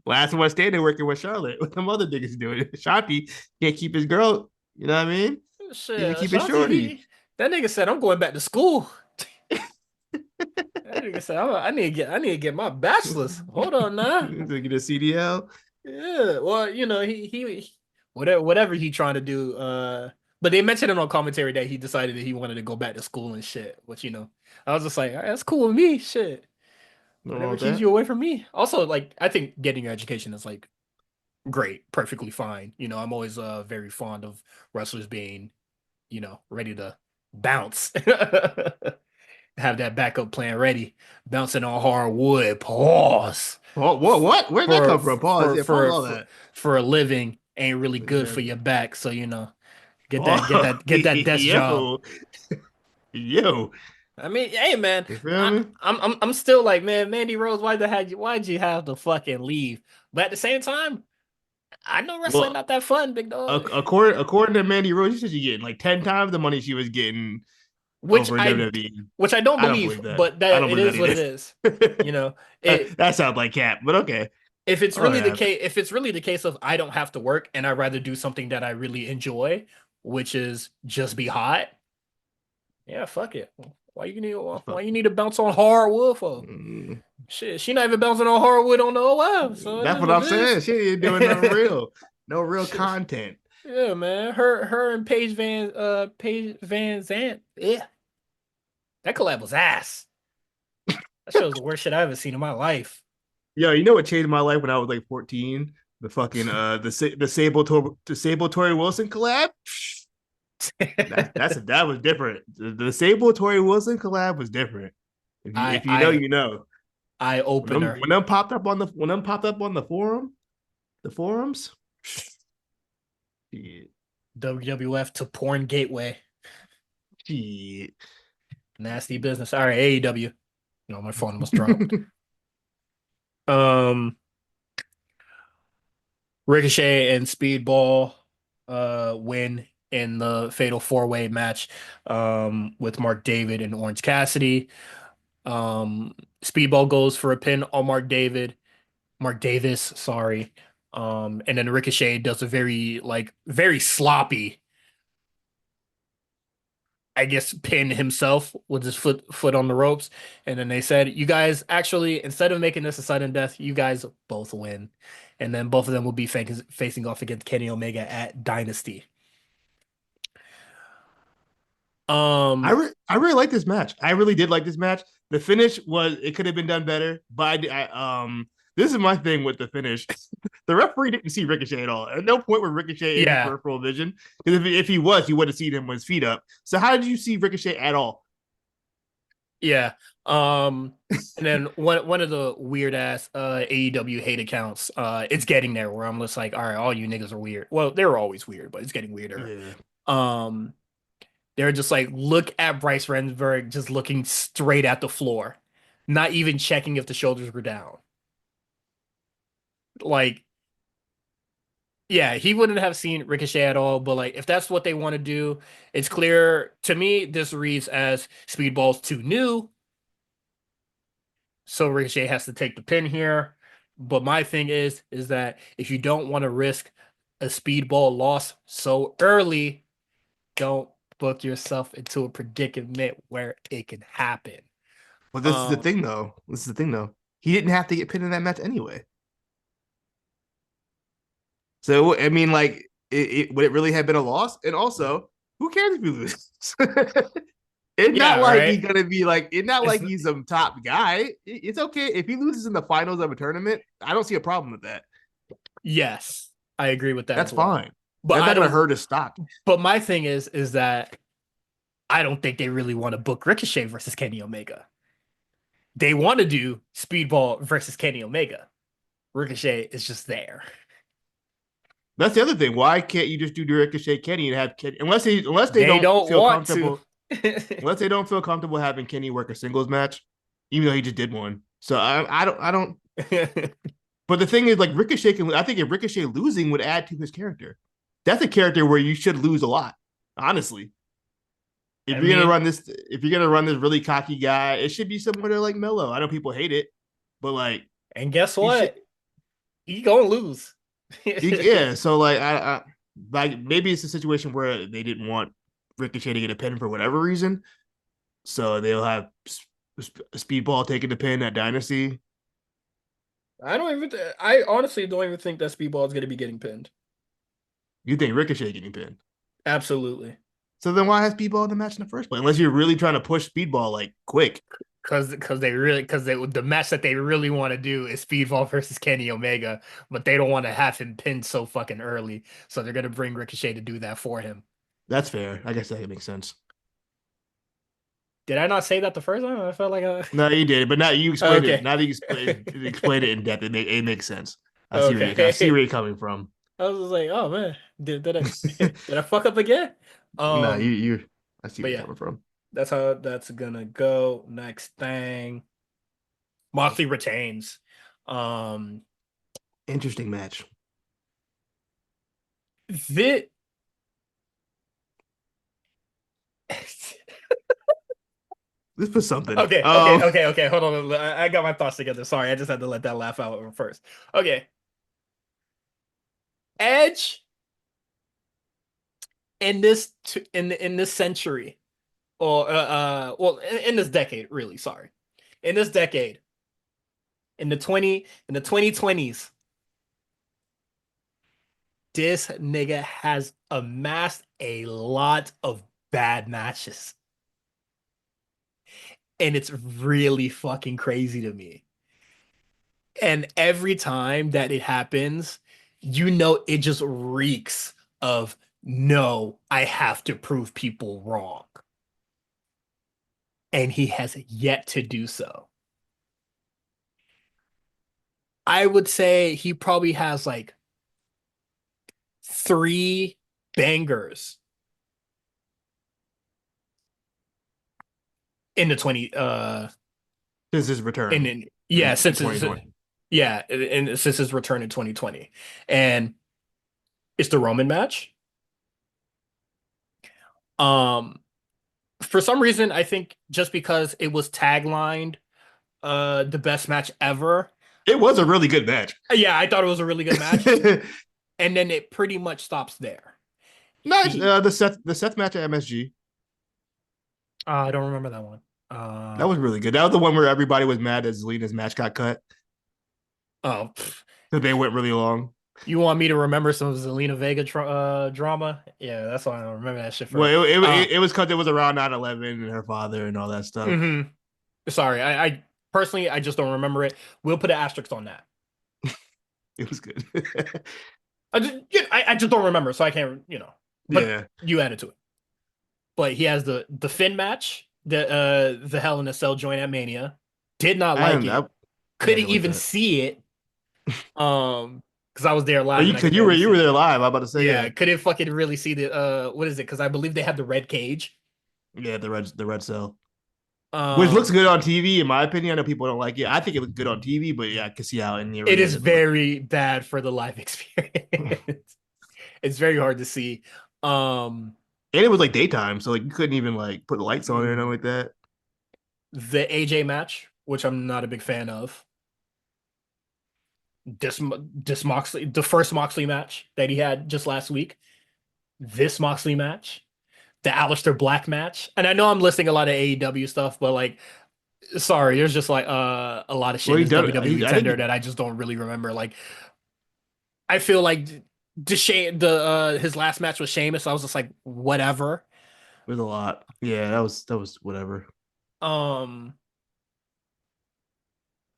last one standing working with Charlotte. What them other niggas doing? Shanti can't keep his girl. You know what I mean? Can't Shit, even keep his Ashanti, shorty. that nigga said I'm going back to school. That nigga said I need to get my bachelor's. Hold on now. To get a CDL. Yeah, well, whatever he trying to do. But they mentioned it on commentary that he decided that he wanted to go back to school and shit. Which I was just like, all right, that's cool with me. Shit, Nothing wrong whatever with keeps that. you away from me. Also, like I think getting your education is like great, perfectly fine. I'm always very fond of wrestlers being ready to bounce. Have that backup plan ready. Bouncing on hard wood. Pause. What? What? Where'd that For come from? Pause. for Yeah, pause for all for that. for a living ain't really good for Yeah. your back. So Oh, get that desk job. yo, yo. I mean, hey man, You feel me? I'm still like, man, Mandy Rose, why'd you have to fucking leave? But at the same time, I know wrestling Well, not that fun, big dog. according to Mandy Rose, she said she's getting like 10 times the money she was getting Which over in I WWE. which I don't I don't believe, believe that. but I that don't it believe that is what it either. is. You know, it That sounds like cap, but okay. Oh yeah. if it's really the case of I don't have to work and I'd rather do something that I really enjoy, which is just be hot, yeah, fuck it. Why you need to bounce on hardwood for? Mm, Shit, she not even bouncing on hardwood on the OF, so it that's is what what I'm it is. saying. She ain't doing nothing real. No real Shit, content. yeah, man. Her and Paige Van Zant, yeah, that collab was ass. That shows the worst shit I ever seen in my life. Yo, you know what changed my life when I was like 14? The fucking the Sable Tori Wilson collab. That was different. The Sable Tori Wilson collab was different. I If you know, I you know. eye opener. When them popped up on the forums. Shit, WWF to porn gateway. shit. Nasty business. All right, AEW. No, my phone was dropped. Um, Ricochet and Speedball win in the Fatal Four-Way match with Mark David and Orange Cassidy. Speedball goes for a pin on Mark Davis, sorry. And then Ricochet does a very sloppy, I guess, pin himself with his foot on the ropes. And then they said, you guys actually, instead of making this a sudden death, you guys both win. And then both of them will be facing off against Kenny Omega at Dynasty. Um, I really like this match. I really did like this match. The finish was it could have been done better, but this is my thing with the finish. The referee didn't see Ricochet at all. At no point was Ricochet in his yeah. peripheral vision. Because if he was, you would have seen him with his feet up. So how did you see Ricochet at all? Yeah. Um, and then one of the weird ass AEW hate accounts, it's getting there where I'm just like, all right, all you niggas are weird. Well, they were always weird, but it's getting weirder. Yeah. Um, they're just like, look at Bryce Remsburg just looking straight at the floor, not even checking if the shoulders were down. Like, yeah, he wouldn't have seen Ricochet at all, but like if that's what they want to do, it's clear to me this reads as Speedball's too new, so Ricochet has to take the pin here. But my thing is that if you don't want to risk a Speedball loss so early, don't book yourself into a predicament where it can happen. Well, this is the Um, thing, though. This is the thing, though. He didn't have to get pinned in that match anyway. So, I mean, like, would it really have been a loss? And also, who cares if he loses? It's not yeah, like he's right. gonna be like. It's not It's like he's some top guy. It's okay if he loses in the finals of a tournament. I don't see a problem with that. yes, I agree with that That's as well. fine. But That's I not gonna don't. hurt his stock. But my thing is that I don't think they really want to book Ricochet versus Kenny Omega. They want to do Speedball versus Kenny Omega. Ricochet is just there. That's the other thing. Why can't you just do Ricochet Kenny and have Kenny unless they They don't don't feel want to. comfortable unless they don't feel comfortable having Kenny work a singles match, even though he just did one. So I don't. But the thing is, like Ricochet can. I think if Ricochet losing would add to his character. That's a character where you should lose a lot. Honestly, I mean, if you're gonna run this really cocky guy, it should be similar to like Melo. I know people hate it, but like and guess you should. what? He gonna lose. Yeah. So like I like maybe it's a situation where they didn't want Ricochet to get a pin for whatever reason, so they'll have Speedball taking the pin at Dynasty. I don't even. I honestly don't even think that Speedball is gonna be getting pinned. You think Ricochet getting pinned? Absolutely. So then why has Speedball in the match in the first place? Unless you're really trying to push Speedball like quick. Because the match that they really want to do is Speedball versus Kenny Omega, but they don't want to have him pinned so fucking early, so they're gonna bring Ricochet to do that for him. That's fair. I guess that makes sense. Did I not say that the first time? I felt like No, you did, but now you explained it. okay, Now that you explained it in depth, it makes sense. I see where okay. you're coming from. I was just like, oh man, did I did I fuck up again? No, Um, I see but where you're yeah, coming from. that's how that's gonna go. Next thing, Moxley retains. Um, Interesting match. this This was something. okay. Hold on. I got my thoughts together. Sorry, I just had to let that laugh out first. Okay, Edge in this century, or well, in this decade, really. Sorry, in this decade, in the 2020s, this nigga has amassed a lot of bad matches, and it's really fucking crazy to me. And every time that it happens, it just reeks of no, I have to prove people wrong. And he has yet to do so. I would say he probably has like three bangers in the 20 This is and return yeah, in 2020. and since his return in 2020. And it's the Roman match. Um for some reason I think just because it was taglined the best match ever. It was a really good match. Yeah, I thought it was a really good match, and then it pretty much stops there. Nice. He, The Seth match at MSG. I don't remember that one. That was really good. That was the one where everybody was mad that Zelina's match got cut Oh, because they went really long. you want me to remember some Zelina Vega drama? Yeah, that's why I don't remember that shit for. Well, Uh, it was because it was around 9/11 and her father and all that stuff. hmm Sorry, I personally I just don't remember it. We'll put an asterisk on that. It was good. I just don't remember, so I can't, But Yeah. you added to it. But he has the Finn match. the Hell in a Cell joint at Mania. Did not I like don't it. know. Yeah, I Couldn't didn't like even that. see it. Because I was there Oh, live you and I could could you were barely you were see. there live. I'm about to say Yeah, yeah. couldn't fucking really see the what is it? Because I believe they had the red cage. Yeah, the red cell. Which looks Um, good on TV, in my opinion. I know people don't like it. I think it looks good on TV, but yeah, I can see how in the it arena it is didn't look very bad for the live experience. It's very hard to see. Um, and it was like daytime, so like you couldn't even like put the lights on it or mhm. nothing like that. The AJ match, which I'm not a big fan of. This Moxley, the first Moxley match that he had just last week. This Moxley match, the Aleister Black match, and I know I'm listing a lot of AEW stuff, but like, sorry, there's just like a lot of shit Well, in he this done. WWE I think tender that I just don't really remember. Like, I feel like the his last match was Sheamus. So I was just like, whatever. it was a lot. Yeah, that was whatever. Um,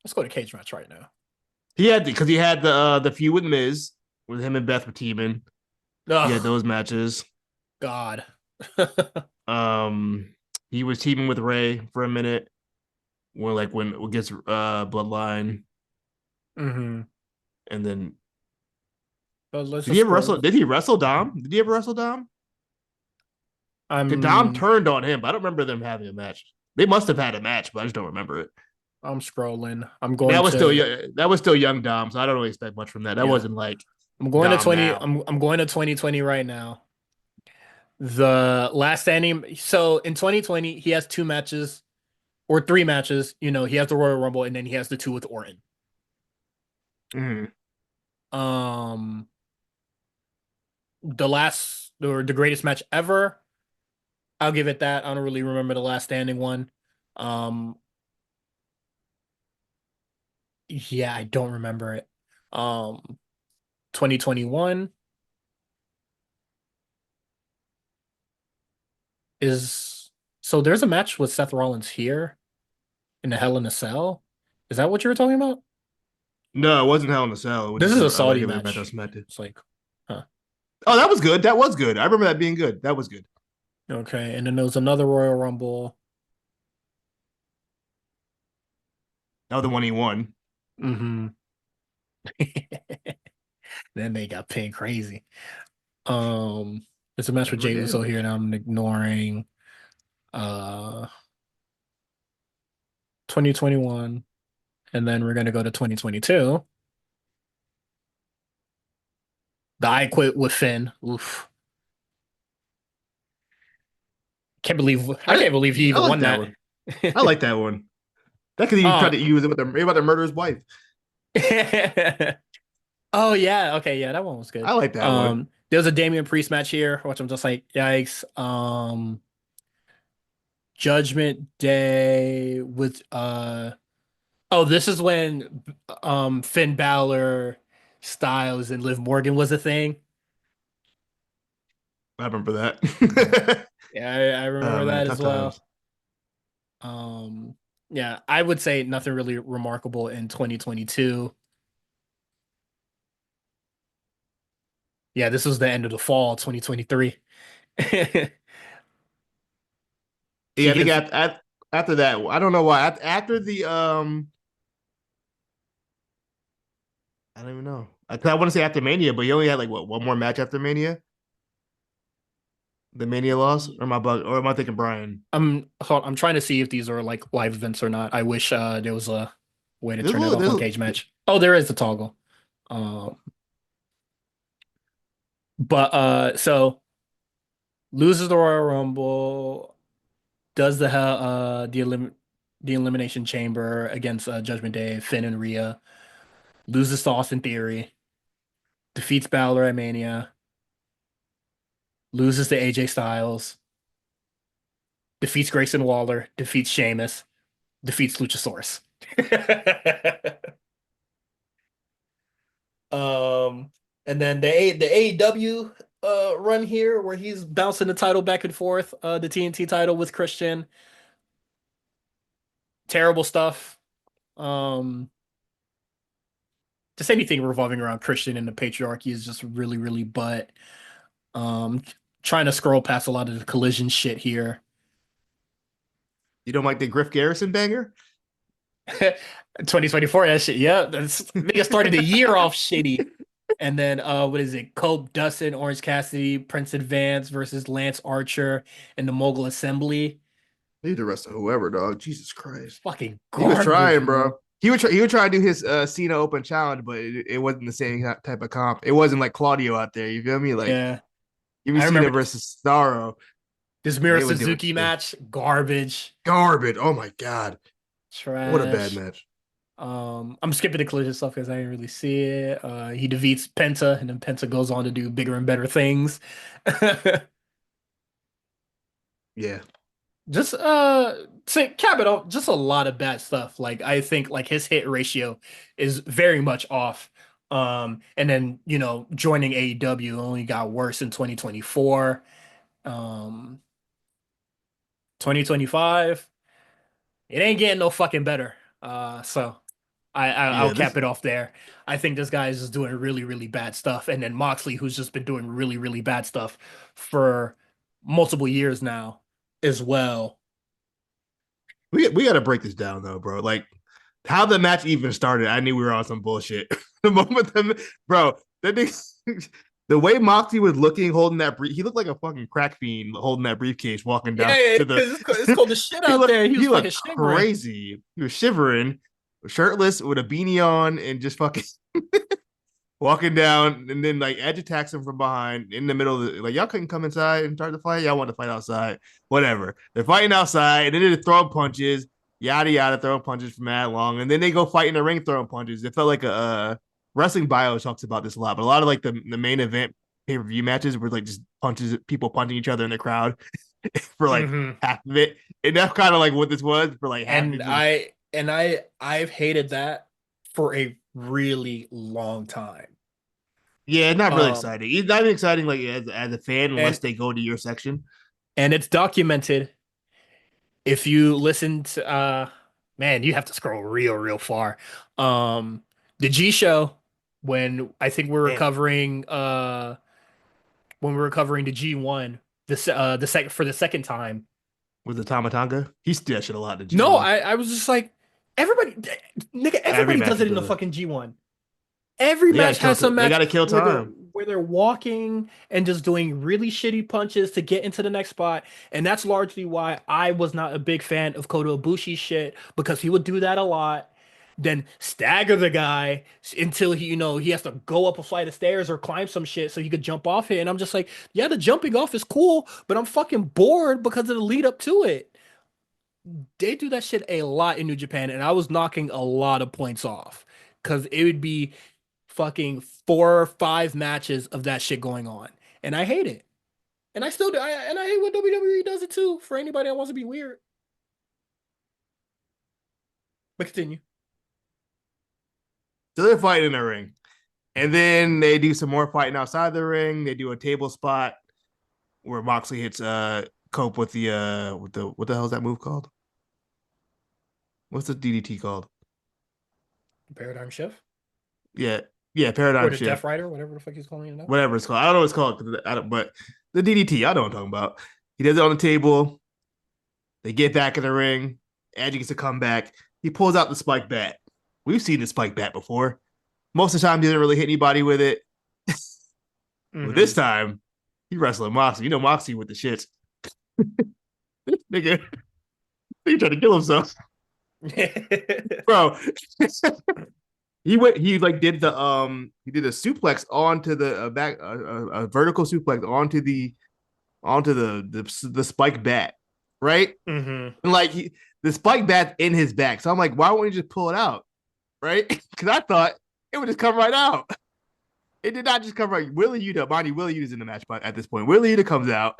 let's go to cage match right now. He had because he had the feud with Miz with him and Beth were teaming. He had Ugh, those matches. God. Um, he was teaming with Ray for a minute when against Bloodline, hmm and then But let's did he just ever wrestle? scroll. Did he wrestle Dom? Did he ever wrestle Dom? Because Dom I'm turned on him, but I don't remember them having a match. They must have had a match, but I just don't remember it. I'm scrolling. I'm And going to that was still young Dom, so I don't really expect much from that. That yeah. wasn't like I'm going to Dom 20. now. I'm going to 2020 right now. The last standing. So in 2020, he has two matches or three matches. You know, he has the Royal Rumble and then he has the two with Orton. Mm. Um, the last or the greatest match ever. I'll give it that. I don't really remember the last standing one. Um, yeah, I don't remember it. 2021 is so there's a match with Seth Rollins here in the Hell in a Cell. Is that what you were talking about? No, it wasn't Hell in a Cell. It was This just is a a Saudi regular match on match. SmackDown. It's like, huh. Oh, that was good. That was good. I remember that being good. That was good. Okay. And then there was another Royal Rumble. That was the one he won. hmm Then they got pinned crazy. It's a match with Never Jey Uso did. here, and I'm ignoring uh 2021, and then we're gonna go to 2022. The I Quit with Finn. Oof. I I can't believe he I even like won that that. one. I like that one. That could he tried uh to use it with the about to murder his wife. oh yeah, okay, yeah, that one was good. I like that one. There's a Damian Priest match here, which I'm just like, yikes. Judgment Day with oh, this is when Finn Balor, Styles, and Liv Morgan was a thing. I remember Yeah, that. yeah, I Oh remember man, that as tough well. times. Um, yeah, I would say nothing really remarkable in 2022. Yeah, this was the end of the fall, 2023. Yeah, He I think gets after that, I don't know why. After the I don't even know. I want to say after Mania, but he only had like what one more match after Mania. The Mania loss, or am I thinking Brian? I'm trying to see if these are like live events or not. I wish there was a way to There's a turn it little, off on there's Cage Match. Oh, there is a toggle. Um, but so loses the Royal Rumble, does the Elimination Chamber against Judgment Day, Finn and Rhea, loses to Austin Theory, defeats Balor at Mania, loses to AJ Styles, defeats Grayson Waller, defeats Sheamus, defeats Luchasaurus. Um, and then the AEW run here where he's bouncing the title back and forth, the TNT title with Christian. Terrible stuff. Um, just anything revolving around Christian and the patriarchy is just really, really butt. Um, trying to scroll past a lot of the collision shit here. You don't like the Griff Garrison banger? 2024, that shit. Yeah, that's nigga started the year off shitty. And then what is it? Cope, Dustin, Orange Cassidy, Prince Advance versus Lance Archer in the Mogul Assembly. Leave the rest of whoever, dog. Jesus Christ. Fucking He was garbage, trying, bro. bro. He would try to do his Cena Open challenge, but it wasn't the same type of comp. It wasn't like Claudio out there. You feel me? Like Yeah. give me I Cena remember versus Cesaro, this and Mira they were doing Suzuki shit. match, garbage, Garbage. Oh my god. What a bad trash. match. I'm skipping the collision stuff because I didn't really see it. He defeats Penta, and then Penta goes on to do bigger and better things. Yeah. Just to cap it off, just a lot of bad stuff. Like I think like his hit ratio is very much off. And then joining AEW only got worse in 2024. 2025, it ain't getting no fucking better. So I'll Yeah, cap this it off there. I think this guy is just doing really, really bad stuff. And then Moxley, who's just been doing really, really bad stuff for multiple years now as well. we got to break this down though, bro. Like how the match even started, I knew we were on some bullshit. The moment bro, that the way Moxie was looking, holding that he looked like a fucking crack fiend holding that briefcase, walking Yeah, down yeah, to the. because it's cold as shit out there. He was He fucking looked shivering. crazy. He was shivering, shirtless with a beanie on, and just fucking walking down, and then like Edge attacks him from behind in the middle of the like y'all couldn't come inside and start the fight. Y'all want to fight outside, whatever. They're fighting outside, and then they're throwing punches, yada yada, throwing punches for mad long, and then they go fight in the ring throwing punches. It felt like a wrestling bio talks about this a lot, but a lot of like the main event pay per view matches were like just punches, people punching each other in the crowd for like Hmm. half of it, and that's kind of like what this was for like half And of it. I've hated that for a really long time. Yeah, it's not really Um, exciting. It's not even exciting like as a fan unless and they go to your section. it's documented. If you listen to man, you have to scroll real, real far. Um, the G show when I think we're Damn. recovering when we're recovering the G1 the second for the second time. With the Tamatanga. He did that shit a lot in No, G1. I was just like everybody nigga, Every everybody match does he it in the does. fucking G1. Every They gotta match kill has some they match gotta kill where they're time. walking and just doing really shitty punches to get into the next spot. And that's largely why I was not a big fan of Kota Ibushi's shit because he would do that a lot. Then stagger the guy until he has to go up a flight of stairs or climb some shit so he could jump off it. And I'm just like, yeah, the jumping off is cool, but I'm fucking bored because of the lead up to it. They do that shit a lot in New Japan, and I was knocking a lot of points off because it would be fucking 4 or 5 matches of that shit going on, and I hate it. And I still do. And I hate when WWE does it too. For anybody that wants to be weird, but continue. So they're fighting in the ring. And then they do some more fighting outside the ring. They do a table spot where Moxley hits Cope with the what the hell is that move called? What's the DDT called? Paradigm shift Yeah. Yeah, or paradigm the Death shift. Rider, whatever the fuck he's calling it now. Whatever it's called. I don't know what it's called, I don't, but the DDT, I know what I'm talking about. He does it on the table. They get back in the ring. Edge gets to come back. He pulls out the spike bat. We've seen the spike bat before. Most of the time, he didn't really hit anybody with it. But this Hmm. time, he wrestling Moxie. You know Moxie with the shits. Nigga, he tried to kill himself. Bro, he like did the he did a suplex onto the back a vertical suplex onto the spike bat, right? Hmm. And like the spike bat in his back. So I'm like, why won't you just pull it out? Right? Because I thought it would just come right out. It did not just come right. Willie Yuta, mind you, Willie Yuta's in the match but at this point. Willie Yuta comes out.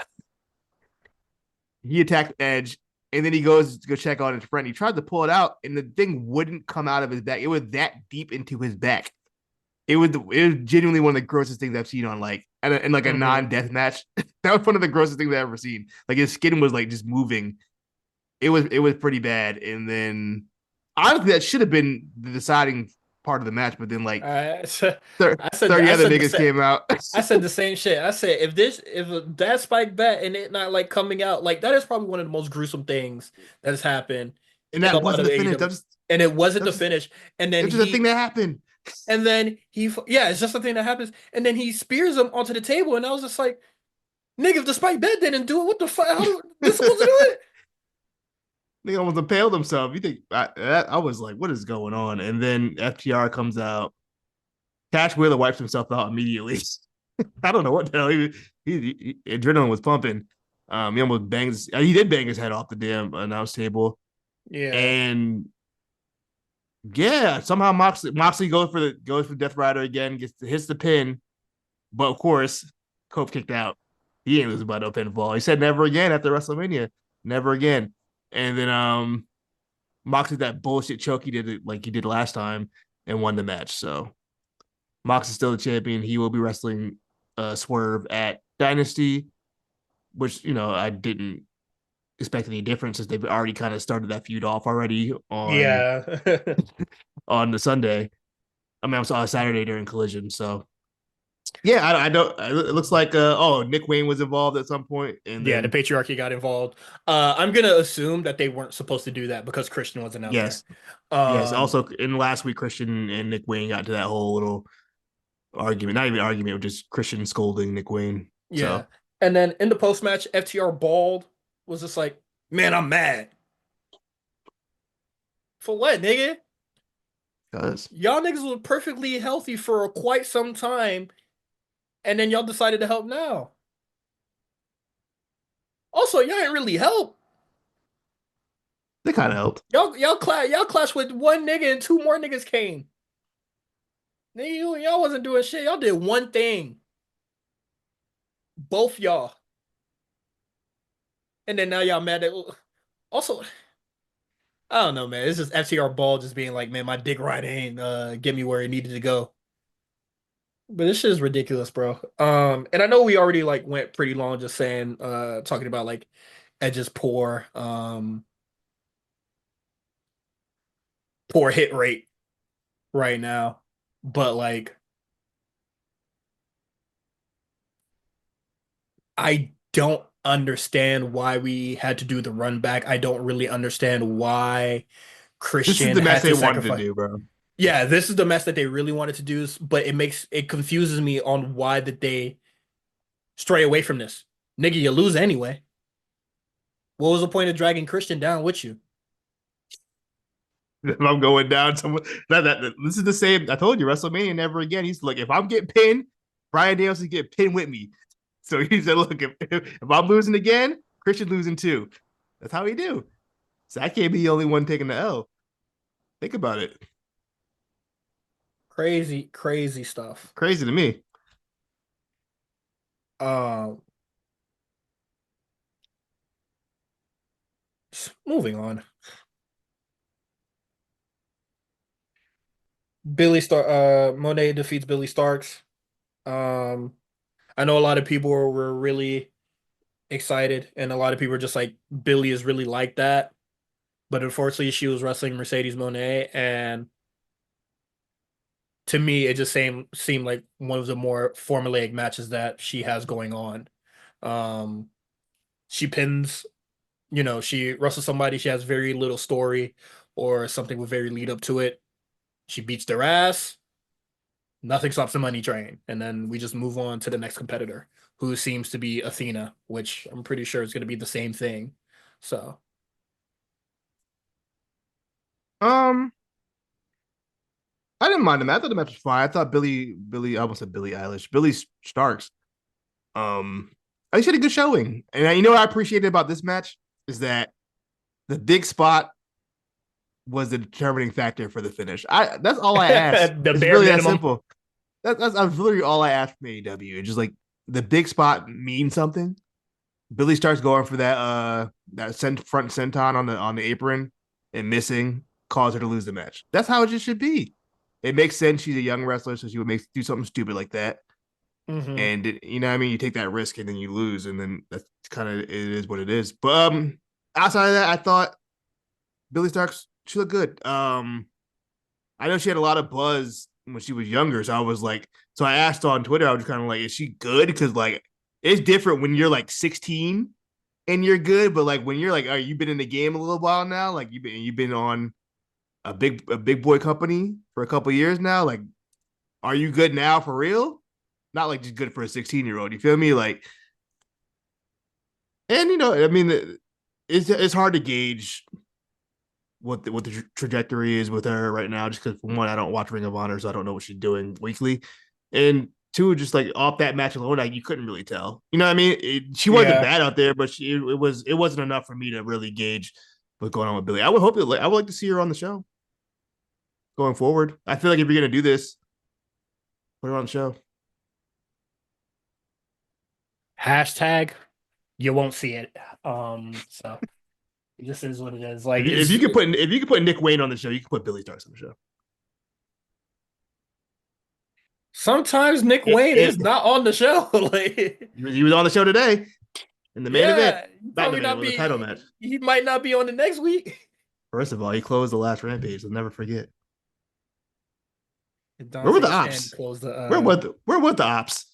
He attacked Edge, and then he goes to go check on his friend. He tried to pull it out, and the thing wouldn't come out of his back. It was that deep into his back. It was genuinely one of the grossest things I've seen on like in like a Hmm. non-death match. That was one of the grossest things I've ever seen. Like his skin was like just moving. It was pretty bad. And then honestly, that should have been the deciding. part of the match, but then like So thirty I other said the niggas same. came out. I said the same shit. I said if that spike bet and it not like coming out like that is probably one of the most gruesome things that has happened And in a that lot wasn't of the finish. AEW. And it wasn't the That's just finish. it's just a thing that happened. Yeah, it's just something that happens. And then he spears him onto the table, and I was just like, nigga, if the spike bet didn't do it, what the fuck? How do this supposed to do it? Nigga almost impaled himself. You think I was like, what is going on? And then FTR comes out. Cash Wheeler wipes himself out immediately. I don't know what the hell adrenaline was pumping. He almost bangs. He did bang his head off the damn announce table, Yeah, and yeah, somehow Moxley goes for Death Rider again, hits the pin, but of course, Cope kicked out. He ain't losing by no pinfall. He said never again after WrestleMania, never again. And then Moxley that bullshit choke he did like he did last time and won the match. So Mox is still the champion. He will be wrestling Swerve at Dynasty, which I didn't expect any difference since they've already kind of started that feud off already yeah, on the Sunday. I mean, I saw Saturday during Collision. So yeah, I don't. It looks like Nick Wayne was involved at some point, and yeah. The then patriarchy got involved. I'm gonna assume that they weren't supposed to do that because Christian wasn't out there. yes, yes. Um, Also, in last week, Christian and Nick Wayne got to that whole little argument. Not even argument, just Christian scolding Nick Wayne. yeah. So And then in the post match, FTR bald was just like, man, I'm mad for what, nigga? because Y'all niggas was perfectly healthy for quite some time, and then y'all decided to help now. Also, y'all ain't really help. they kind of helped. Y'all clash with one nigga and two more niggas came. Nigga, y'all wasn't doing shit. Y'all did one thing. Both y'all. And then now y'all mad at also, I don't know, man. It's just FTR Ball just being like, man, my dick right ain't get me where it needed to go. But this shit is ridiculous, bro. And I know we already like went pretty long just saying talking about like Edge's poor hit rate right now. But like I don't understand why we had to do the run back. I don't really understand why This is Christian the match had they to wanted to sacrifice. do, bro. Yeah, this is the mess that they really wanted to do, but it confuses me on why did they stray away from this. Nigga, you lose anyway. What was the point of dragging Christian down with you? If I'm going down someone this is the same. I told you, WrestleMania never again. He's like, if I'm getting pinned, Brian Danielson get pinned with me. So he said, look, if I'm losing again, Christian losing too. That's how he do. So I can't be the only one taking the L. Think about it. Crazy, crazy stuff. Crazy to me. Um, moving on. Monet defeats Billy Starks. Um, I know a lot of people were really excited, and a lot of people were just like, Billy is really like that. But unfortunately, she was wrestling Mercedes Monet, and to me, it just seemed like one of the more formulaic matches that she has going on. Um, she pins, she wrestles somebody, she has very little story or something with very lead up to it. She beats their ass, nothing stops the money train, and then we just move on to the next competitor, who seems to be Athena, which I'm pretty sure is going to be the same thing. So, Um, I didn't mind the match. I thought the match was fine. I thought I almost said Billy Eilish, Billy Starks. Um, I think she had a good showing, and what I appreciated about this match is that the big spot was the determining factor for the finish. That's all I asked. the It's bare really that minimum. simple. That's literally all I asked from AEW. It's just like the big spot means something. Billy starts going for that front senton on the apron and missing, cause her to lose the match. That's how it just should be. It makes sense. She's a young wrestler, so she would do something stupid like that. Hmm. And you know what I mean? You take that risk and then you lose, and then that's kind of it is what it is. But outside of that, I thought Billy Starks she looked good. I know she had a lot of buzz when she was younger. So I was like, so I asked on Twitter, I was kind of like, is she good? Because like it's different when you're like 16 and you're good, but like when you're like, you've been in the game a little while now, like you've been on a big boy company for a couple years now. Like, are you good now for real? Not like just good for a 16-year-old. You feel me? Like, and I mean, it's hard to gauge what the trajectory is with her right now. Just because for one, I don't watch Ring of Honor, so I don't know what she's doing weekly, and two, just like off that match alone, like you couldn't really tell. You know what I mean? She wasn't Yeah. bad out there, but it wasn't enough for me to really gauge what's going on with Billy. I would like to see her on the show going forward. I feel like if you're gonna do this, put her on the show. Hashtag, you won't see it. So it just is what it is. Like If it's you could put Nick Wayne on the show, you could put Billy Starks on the show. sometimes Nick Wayne is It, not on the show. Like, he was on the show today in the main event. yeah, he Not in the probably main not event, it was a title match. be. He might not be on the next week. First of all, he closed the last Rampage. I'll never forget. Where were the Dante's hand ops? closed the. Where was the ops?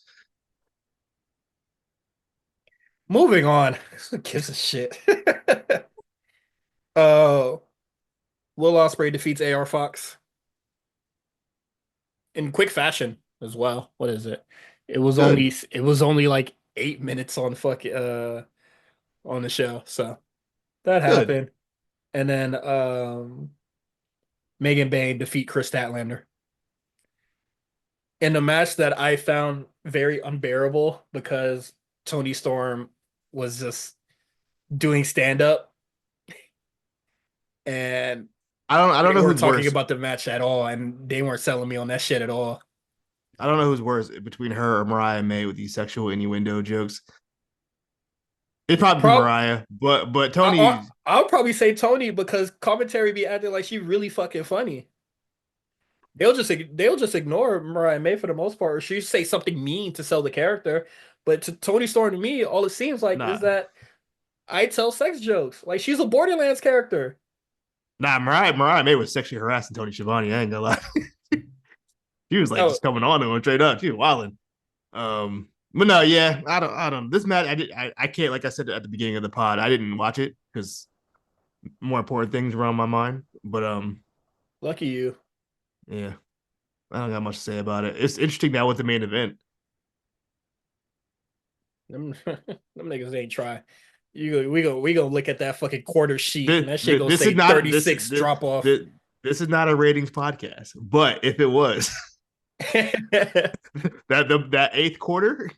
Moving on. Who gives a shit? uh, Will Ospreay defeats AR Fox in quick fashion as well. What is it? Good, It was only like 8 minutes on on the show. So that good. happened. And then Megan Bayne defeat Chris Statlander in a match that I found very unbearable because Tony Storm was just doing stand up and I don't they know weren't who's talking worse. about the match at all and they weren't selling me on that shit at all. I don't know who's worse between her or Mariah May with these sexual innuendo jokes. It'd probably be Prob Mariah, but Tony, I'll probably say Tony because commentary be acting like she really fucking funny. They'll just ignore Mariah May for the most part, or she say something mean to sell the character. But to Tony Storm to me, all it seems like is nah, that I tell sex jokes. Like she's a Borderlands character. Mariah May was sexually harassing Tony Schiavone. I ain't gonna lie. She was like Oh, just coming on to him straight up. She was wilding. But no, yeah, I don't. This match, I can't. Like I said at the beginning of the pod, I didn't watch it because more important things were on my mind. But lucky you. yeah, I don't got much to say about it. It's interesting now with the main event. Them, them niggas ain't try. We go look at that fucking quarter sheet and This, that shit this, gonna this is say not this 36 this drop off. this this is not a ratings podcast. But if it was that eighth quarter,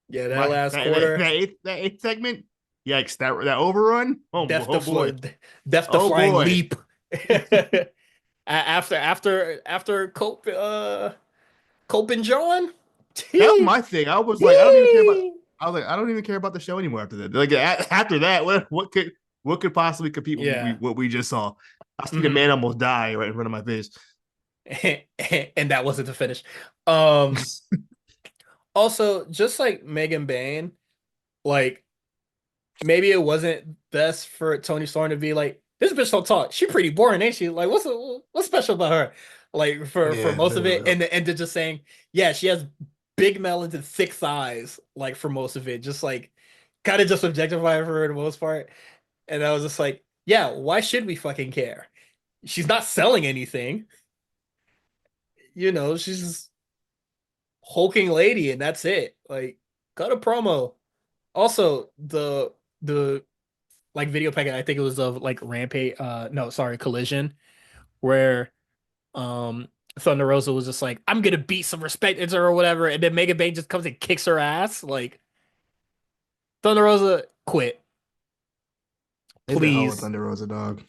Yeah, that my last that, that, quarter, that eighth segment, yikes! That overrun. Oh, death oh deflo boy, death oh defying boy. leap. After Cope and John. That was my thing. I was like, I don't even care about. Yee. I was like, I don't even care about the show anymore after that. Like after that, what could possibly compete with Yeah. what we just saw? I seen a Mhm. man almost die right in front of my face. And that wasn't the finish. Um, Also, just like Megan Bayne, like maybe it wasn't best for Tony Storm to be like, this bitch don't talk. She pretty boring, ain't she? Like, what's special about her? Like for Yeah, most that of really it, helped. and to just saying, yeah, she has big melons and thick thighs, like for most of it, just like kind of just objectifying her for the most part. And I was just like, yeah, why should we fucking care? She's not selling anything, she's just hulking lady, and that's it. Like, cut a promo. Also, the like video packet, I think it was of like Rampage, no, sorry, Collision, where um Thunder Rosa was just like, I'm gonna beat some respect into her or whatever, and then Mega Bane just comes and kicks her ass. Like, Thunder Rosa, quit, Hit the hell with please. Thunder Rosa, dog.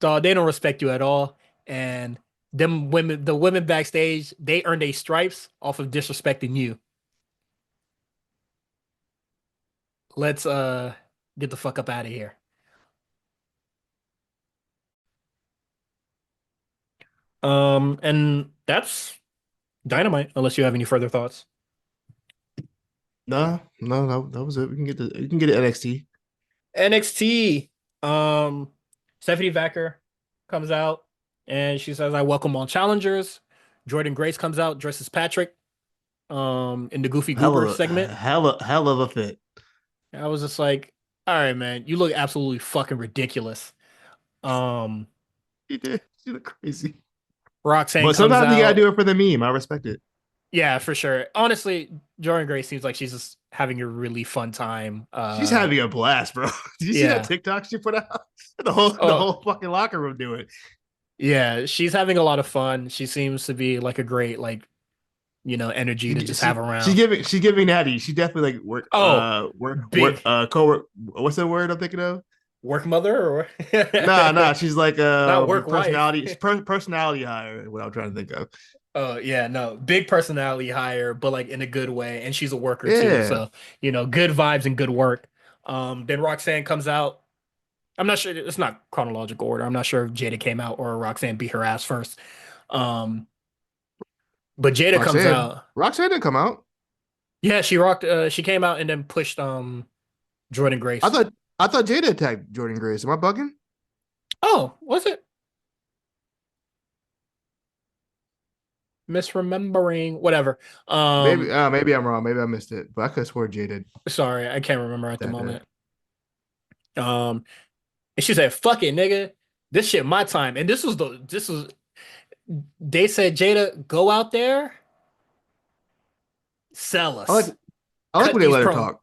Dog, they don't respect you at all. And the women backstage, they earned a stripes off of disrespecting you. Let's get the fuck up out of here. And that's Dynamite, unless you have any further thoughts. Nah, no, no, that was it. We can get it NXT. NXT, um, Stephanie Vacker comes out and she says, "I welcome all challengers." Jordan Grace comes out dressed as Patrick, in the Goofy Goober segment. Hell of a fit. I was just like, "All right, man, you look absolutely fucking ridiculous." Um, She did. She looked crazy. Roxanne But comes sometimes you gotta out. do it for the meme. I respect it. Yeah, for sure. Honestly, Jordan Grace seems like she's just having a really fun time. She's having a blast, bro. Did you see that Yeah. TikTok she put out? The Oh, whole fucking locker room doing. yeah, she's having a lot of fun. She seems to be like a great energy to just have She's around. giving Natty. She definitely like Oh, big co-work. What's the word I'm thinking of? work mother or Nah. She's like not work wife. personality hire. What I'm trying to think of. Oh yeah, no, big personality hire, but like in a good way. And she's a worker too, Yeah. so good vibes and good work. Then Roxanne comes out. I'm not sure it's not chronological order. I'm not sure if Jada came out or Roxanne beat her ass first. Um, but Jada comes out. Roxanne didn't come out. Yeah, she rocked. She came out and then pushed Jordan I Grace. thought I thought Jada attacked Jordan Grace. Am I bugging? Oh, was it misremembering? Whatever. Maybe Um, maybe I'm wrong. Maybe I missed it. But I could have swore Jada Sorry, I can't remember at the attacked her. moment. Um, and she said, "Fuck it, nigga. This shit my time." And this was they said, "Jada, go out there, sell I like us, I like cut when they these let her pro, talk.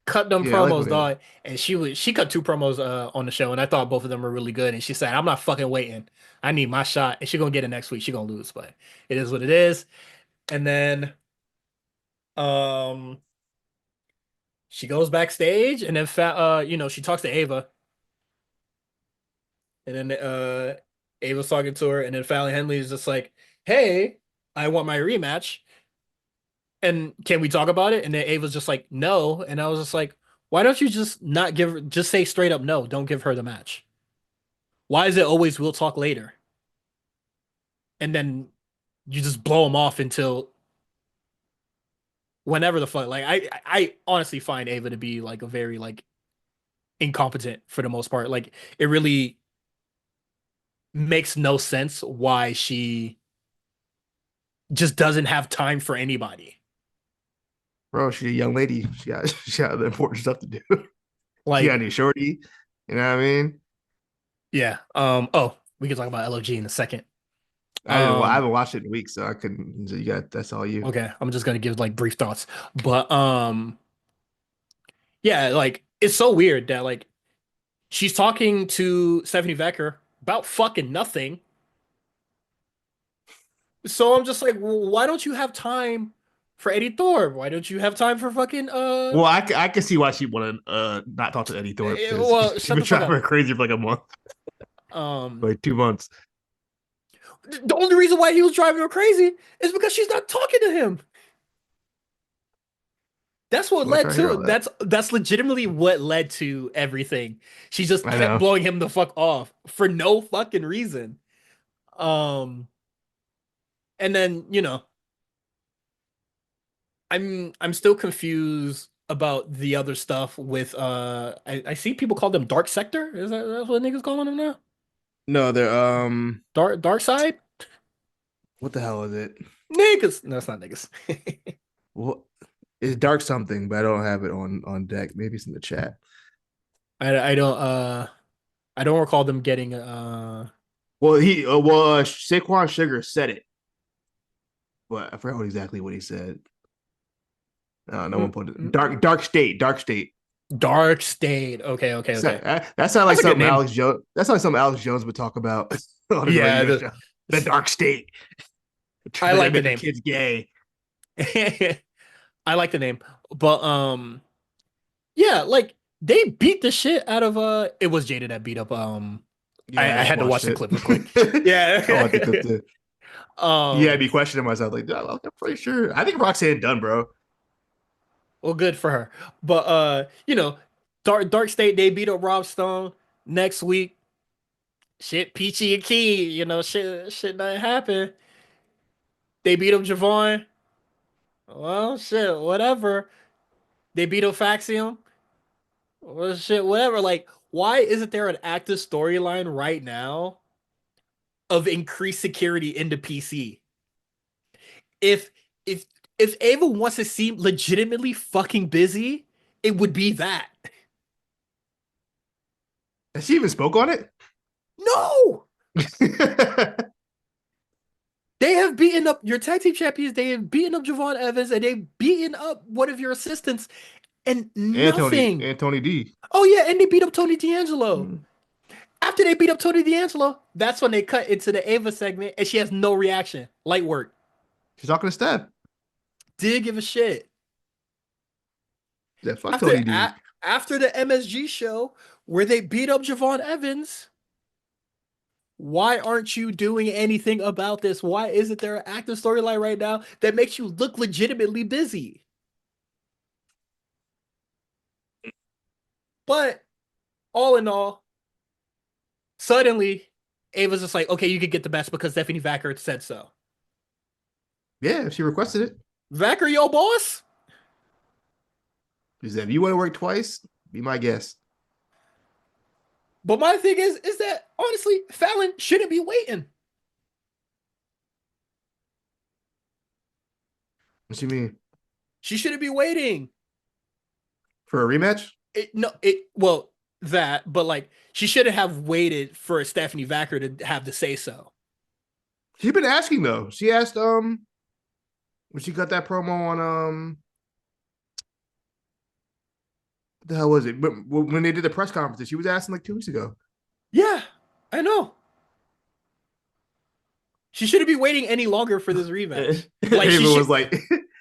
cut them Yeah, I like when promos, they dog." And she cut two promos on the show, and I thought both of them were really good. And she said, "I'm not fucking waiting. I need my shot." And she gonna get it next week. She gonna lose, but it is what it is. And then um she goes backstage, and then she talks to Ava, and then Ava's talking to her, and then Fallon Henley is just like, "Hey, I want my rematch, and can we talk about it?" And then Ava's just like, "No," and I was just like, "Why don't you just not give her, just say straight up no, don't give her the match? Why is it always we'll talk later?" And then you just blow them off until whenever the fuck. Like I honestly find Ava to be like a very like incompetent for the most part. Like it really makes no sense why she just doesn't have time for anybody. bro, she's a young lady. She got the important stuff to do. She got Like, a new shorty. You know what I mean? yeah. Oh, we can talk about LOG in a second. I Um, haven't watched it in weeks, so I couldn't. So you got that's all you. okay, I'm just gonna give like brief thoughts. But yeah, like it's so weird that like she's talking to Stephanie Becker about fucking nothing. So I'm just like, well, why don't you have time for Eddie Thorpe? Why don't you have time for fucking Well, I can see why she want to not talk to Eddie Thorpe because well, she's shut been the fuck driving up. her crazy for like a month, Um, like 2 months. the only reason why he was driving her crazy is because she's not talking to him. That's what I'm not led trying to hear to all it. that. That's legitimately what led to everything. She just I kept know. blowing him the fuck off for no fucking reason. Um, and then, I'm still confused about the other stuff with I see people call them Dark Sector. Is that's what niggas calling them now? No, they're Dark side? what the hell is it? Niggas. No, it's not niggas. What it's dark something, but I don't have it on deck. Maybe it's in the chat. I don't I don't recall them getting Saquon Sugar said it, but I forgot exactly what he said. No one mm, put it. mm, Dark state. Dark State. Okay, okay, So, okay. that sounds like That's a good something name. Alex Jones. That sounds like something Alex Jones would talk about on his Yeah, radio show. The dark state. I They're gonna like the make the name. kids gay. I like the name. But yeah, like they beat the shit out of it was Jada that beat up Yeah, I I just had to watched watch the it. clip real quick. I want the Yeah. clip too. Yeah, I'd Um be questioning myself like, I'm pretty sure. I think Roxanne done, bro. well good for her. But Dark State they beat up Rob Stone next week. Shit Peachy and Key, shit not happen. They beat up Javon. Well, shit, whatever. They beat up Faxium. Well, shit, whatever. Like, why isn't there an active storyline right now of increased security in the PC. If if if Ava wants to seem legitimately fucking busy, it would be that. Has she even spoke on it? No, they have beaten up your tag team champions. They have beaten up Javon Evans, and they've beaten up one of your assistants, and nothing. And Tony D. Oh yeah, and they beat up Tony D'Angelo. Mm. After they beat up Tony D'Angelo, that's when they cut into the Ava segment, and she has no reaction. Light work. She's talking to Steph. Did give a shit. Yeah, fuck After Tony D. after the MSG show where they beat up Javon Evans, why aren't you doing anything about this? Why isn't there an active storyline right now that makes you look legitimately busy? But all in all, suddenly Ava's just like, okay, you could get the best because Stephanie Vacker said so. Yeah, she requested it. Vacker, your boss? She said, if you want to work twice, be my guest. But my thing is that honestly, Fallon shouldn't be waiting. What you mean? She shouldn't be waiting. For a rematch? No, well, that, but like she shouldn't have waited for Stephanie Vacker to have to say so. She's been asking though. She asked when she cut that promo on what the hell was it? But when they did the press conference, she was asking like 2 weeks ago. Yeah, I know. She shouldn't be waiting any longer for this rematch. Like Ava was like,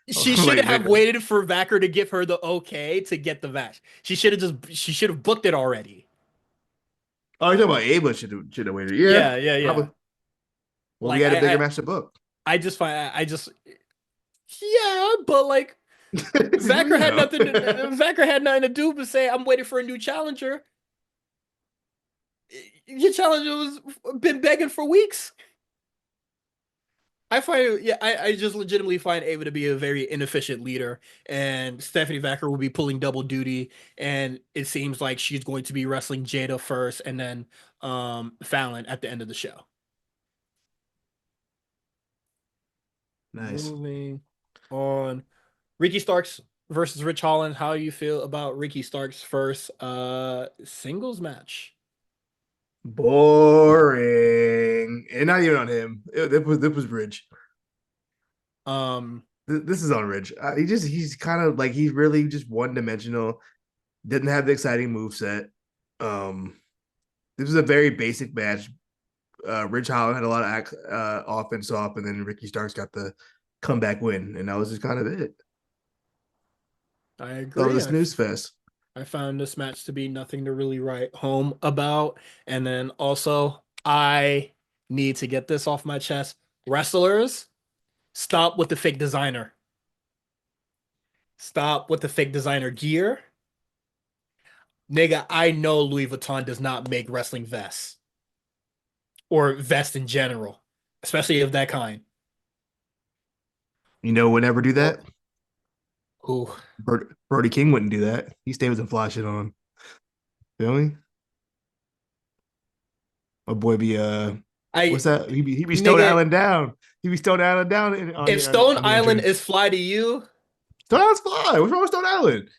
she shouldn't like, have waited for Vacker to give her the okay to get the match. She should have booked it already. oh, you're talking about Ava should have waited. Yeah, Yeah, yeah, yeah. probably. Well, we Like had a bigger I match to book. I just find I just yeah, but like You know. Vacker had nothing to do but say I'm waiting for a new challenger. Your challenger was been begging for weeks. I find yeah, I just legitimately find Ava to be a very inefficient leader, and Stephanie Vacker will be pulling double duty, and it seems like she's going to be wrestling Jada first, and then Fallon at the end of the show. Nice. Moving on, Ricky Starks versus Rich Holland. How do you feel about Ricky Starks' first singles match? Boring. And not even on him. It was Ridge. Um, This is on Ridge. He's kind of like he's really just one dimensional. Didn't have the exciting move set. Um, this was a very basic match. Ridge Holland had a lot of offense off, and then Ricky Starks got the comeback win, and that was just kind of it. I Thought it agree. was a snooze fest. I found this match to be nothing to really write home about. And then also, I need to get this off my chest. Wrestlers, stop with the fake designer. Stop with the fake designer gear. Nigga, I know Louis Vuitton does not make wrestling vests or vests in general, especially of that kind. You know, would never do Oh, that. who Brody King wouldn't do that. He stayed with some fly shit on. Feel me? My boy be what's I that? He be Stone nigga, Island down. He be Stone Island down if Stone on the Island entrance. is fly to you, Stone Island's fly. What's wrong with Stone Island?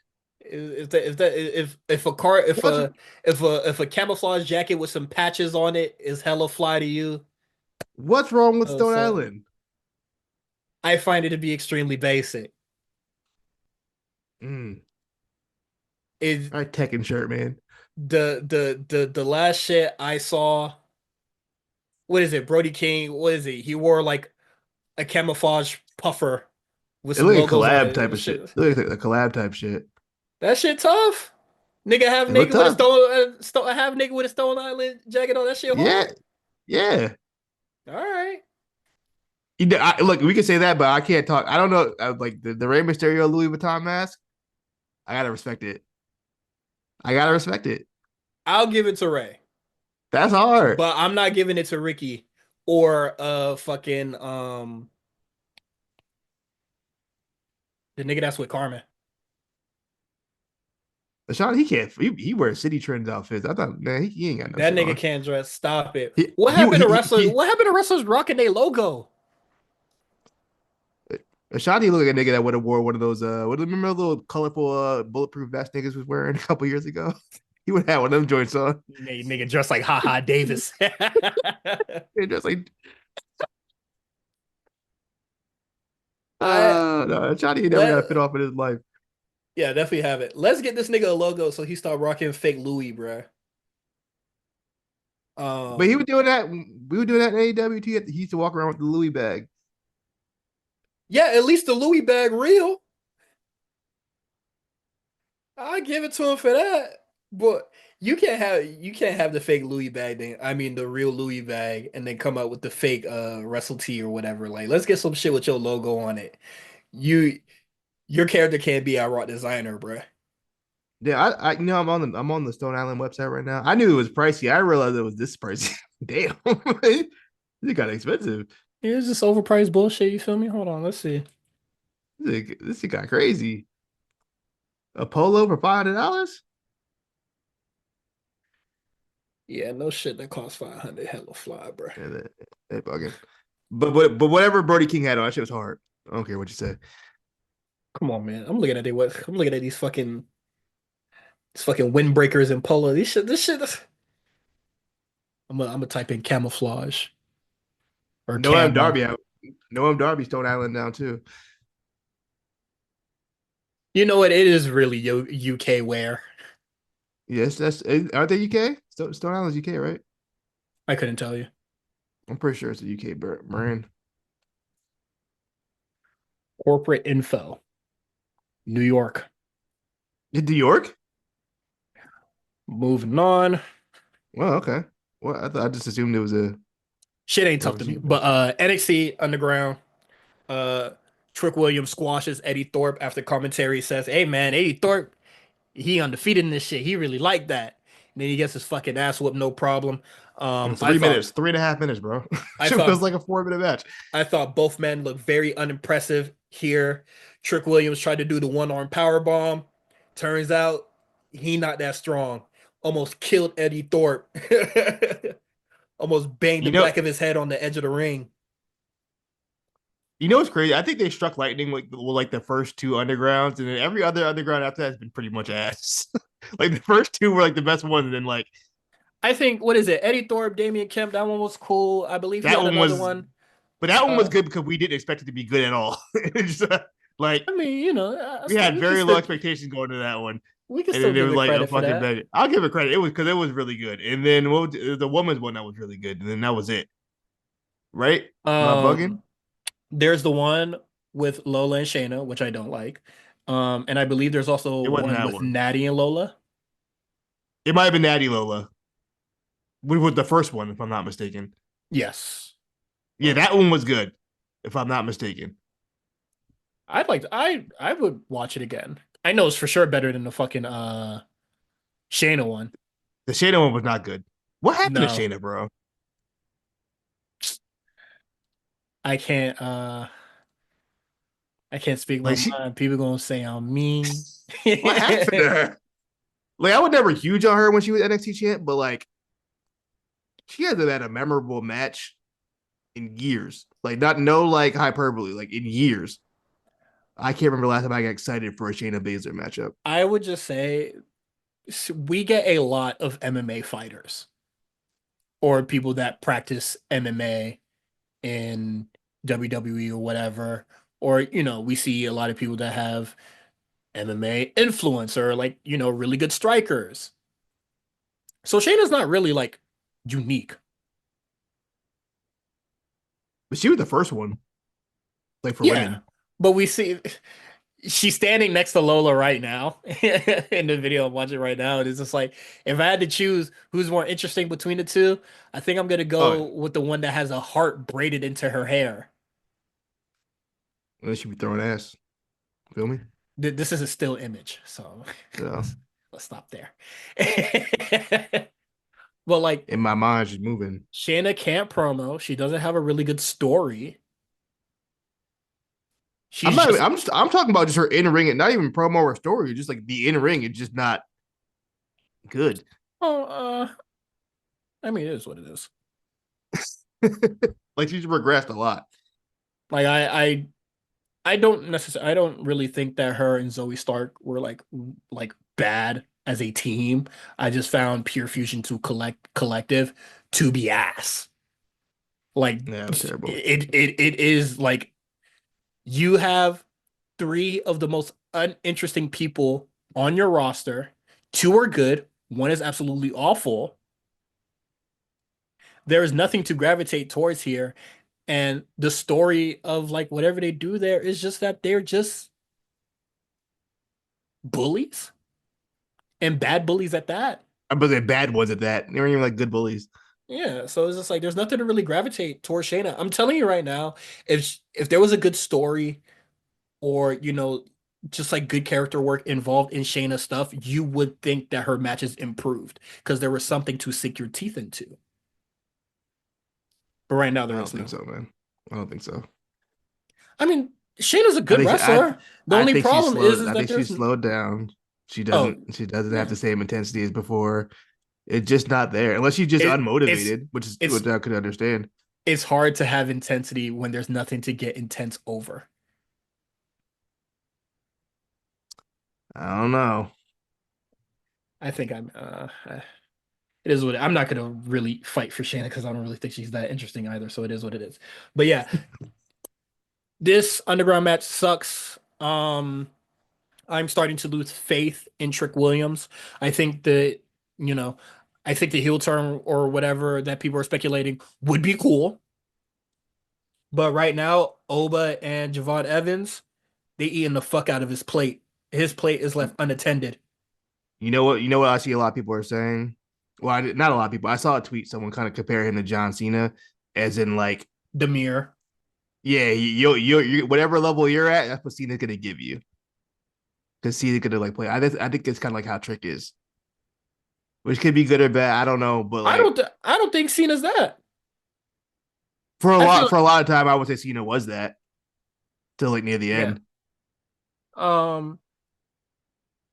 if a car What's if a camouflage jacket with some patches on it is hella fly to you, what's wrong with Stone son, Island? I find it to be extremely basic. Mm. It All right, Tekken shirt, man. the last shit I saw, what is it? Brody King, what is it? He wore like a camouflage puffer with It some look like logos on collab it. type of shit. It look like a collab type shit. That shit tough. Nigga have It look nigga with a tough. have nigga with a Stone Island jacket on. That shit Yeah, hard. yeah. All right. Look, we can say that, but I can't talk. I don't know. Like the Rey Mysterio Louis Vuitton mask. I gotta respect it. I gotta respect it. I'll give it to Ray. That's hard. But I'm not giving it to Ricky or fucking the nigga that's with Carmen. Sean, he can't. He wears City Trends outfits. I thought, man, he ain't got no That shit nigga on. can't dress. Stop it. He What he happened to he wrestlers? he. What happened to wrestlers rocking their logo? Ashanti look like a nigga that would have wore one of those what remember those little colorful bulletproof vest niggas was wearing a couple years ago? He would have one of them joints on. Nigga dressed like Ha Ha Davis. And just like I no, Ashanti never got to fit let off in his life. Yeah, definitely have it. Let's get this nigga a logo so he start rocking fake Louis, bruh. But he was Um, doing that. We were doing that in AEW. He used to walk around with the Louis bag. yeah, at least the Louis bag real. I give it to him for that. But you can't have the fake Louis bag then. I mean the real Louis bag and then come out with the fake Wrestle Tee or whatever. Like let's get some shit with your logo on it. You your character can't be our rock designer, bruh. Yeah, I'm on the Stone Island website right now. I knew it was pricey. I realized it was this pricey. Damn, it got expensive. Here's this overpriced bullshit, you feel me? Hold on, let's see. This shit got crazy. A polo for $500? Yeah, no shit that costs 500 hella fly, bruh. Yeah, they bugging. But whatever Brody King had on, that shit was hard. I don't care what you say. Come on, man. I'm looking at these fucking windbreakers and polo. This shit. I'm gonna type in camouflage or Noam camo. Darby out. Noam Darby Stone Island now too. You know what? It is really UK wear. Yes, aren't they UK? Stone Island's UK, right? I couldn't tell you. I'm pretty sure it's a UK brand. Corporate info, New York. In New York? Moving on. Well, okay. Well, I just assumed it was a Shit ain't tough to me. overseas But brand. NXT Underground. Uh, Trick Williams squashes Eddie Thorpe after commentary says, "Hey man, Eddie Thorpe, he undefeated in this shit. He really liked that." And then he gets his fucking ass whooped, no problem. In I 3 minutes, thought 3.5 minutes, bro. I Shit feels thought like a 4 minute match. I thought both men looked very unimpressive here. Trick Williams tried to do the one-arm power bomb. Turns out he not that strong. Almost killed Eddie Thorpe. Almost banged the You know, back of his head on the edge of the ring. you know what's crazy? I think they struck lightning like the first two undergrounds, and then every other underground after that has been pretty much ass. Like the first two were like the best ones, and then like I think what is it? Eddie Thorpe, Damian Kemp. That one was cool. I believe he that had one another was, one. but that one was Uh, good because we didn't expect it to be good at all. It's just, like I mean, we had very low expectations going to that one, we can and still then it give was it like a credit for fucking that. bang. I'll give it credit. It was because it was really good. And then the woman's one that was really good, and then that was it. Right? Am I bugging? Um, there's the one with Lola and Shayna, which I don't like. And I believe there's also It wasn't one that with one. Natty and Lola. It might have been Natty Lola. We was the first one, if I'm not mistaken. Yes. Yeah, that one was good, if I'm not mistaken. I would watch it again. I know it's for sure better than the fucking Shayna one. The Shayna one was not good. What happened to No, Shayna, bro? I can't I can't speak my Like she, mind. People gonna say I'm mean. what happened to her? Like I was never huge on her when she was NXT champ, but like she hasn't had a memorable match in years. Like not no like hyperbole, like in years. I can't remember the last time I got excited for a Shayna Baszler matchup. I would just say we get a lot of MMA fighters or people that practice MMA in WWE or whatever. Or, we see a lot of people that have MMA influence or like, really good strikers. So Shayna's not really like unique. But she was the first one, like for Yeah. women. But we see she's standing next to Lola right now in the video I'm watching right now. And it's just like, if I had to choose who's more interesting between the two, I think I'm gonna Oh, go with the one that has a heart braided into her hair. and she be throwing ass. Feel me? This is a still image, so So let's stop there. But like in my mind, she's moving. Shanna can't promo. She doesn't have a really good story. I'm She's not. just I'm talking about just her in ring and not even promo or story. Just like the in ring. It's just not. Good. Oh, I mean, it is what it is. Like she's regressed a lot. Like I don't necessarily, I don't really think that her and Zoe Stark were like bad as a team. I just found Pure Fusion to collective to be ass. Like Yeah, it was terrible. it is like you have three of the most uninteresting people on your roster. Two are good, one is absolutely awful. There is nothing to gravitate towards here. And the story of like whatever they do there is just that they're just bullies and bad bullies at that. But they're bad ones at that. They weren't even like good bullies. Yeah, so it's just like there's nothing to really gravitate towards Shayna. I'm telling you right now, if there was a good story or just like good character work involved in Shayna's stuff, you would think that her matches improved because there was something to sink your teeth into. But right now I there don't is think none. so, man. I don't think so. I mean, Shayna's a I good think she, I wrestler. The I only think she's problem slowed. is I that think there's she's slowed down. She oh doesn't. She doesn't have yeah, the same intensity as before. It's just not there unless she's just it it's unmotivated, which is it's what I could understand. it's hard to have intensity when there's nothing to get intense over. I don't know. I think it is what I'm not gonna really fight for Shanna because I don't really think she's that interesting either. So it is what it is. But yeah, this underground match sucks. I'm starting to lose faith in Trick Williams. I think that, you know, I think the heel turn or whatever that people are speculating would be cool. But right now, Oba and Javon Evans, they eating the fuck out of his plate. His plate is left unattended. You know what? You know what I see a lot of people are saying. Well, not a lot of people. I saw a tweet someone kind of compare him to John Cena, as in like, Demir. yeah, you whatever level you're at, that's what Cena's gonna give you. Because Cena's gonna like play. I think it's kind of like how Trick is, which could be good or bad. I don't know, but like I don't think Cena's that. for a I lot feel for a lot of time, I would say Cena was that till like near the yeah. end. Um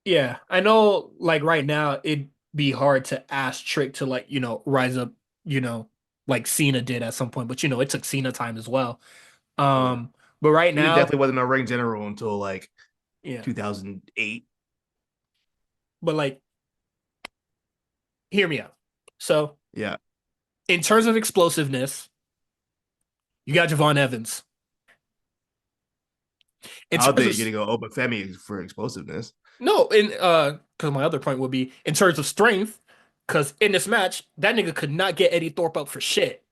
yeah, I know like right now it'd be hard to ask Trick to like, rise up, you know, like Cena did at some point, but it took Cena time as well. Yeah. But right Cena now, definitely wasn't a ring general until like yeah. 2008. But like hear me out. So, Yeah, in terms of explosiveness, you got Javon Evans. In I don't terms think you're of gonna go Open Femi for explosiveness. no, in because my other point would be in terms of strength, because in this match, that nigga could not get Eddie Thorpe up for shit.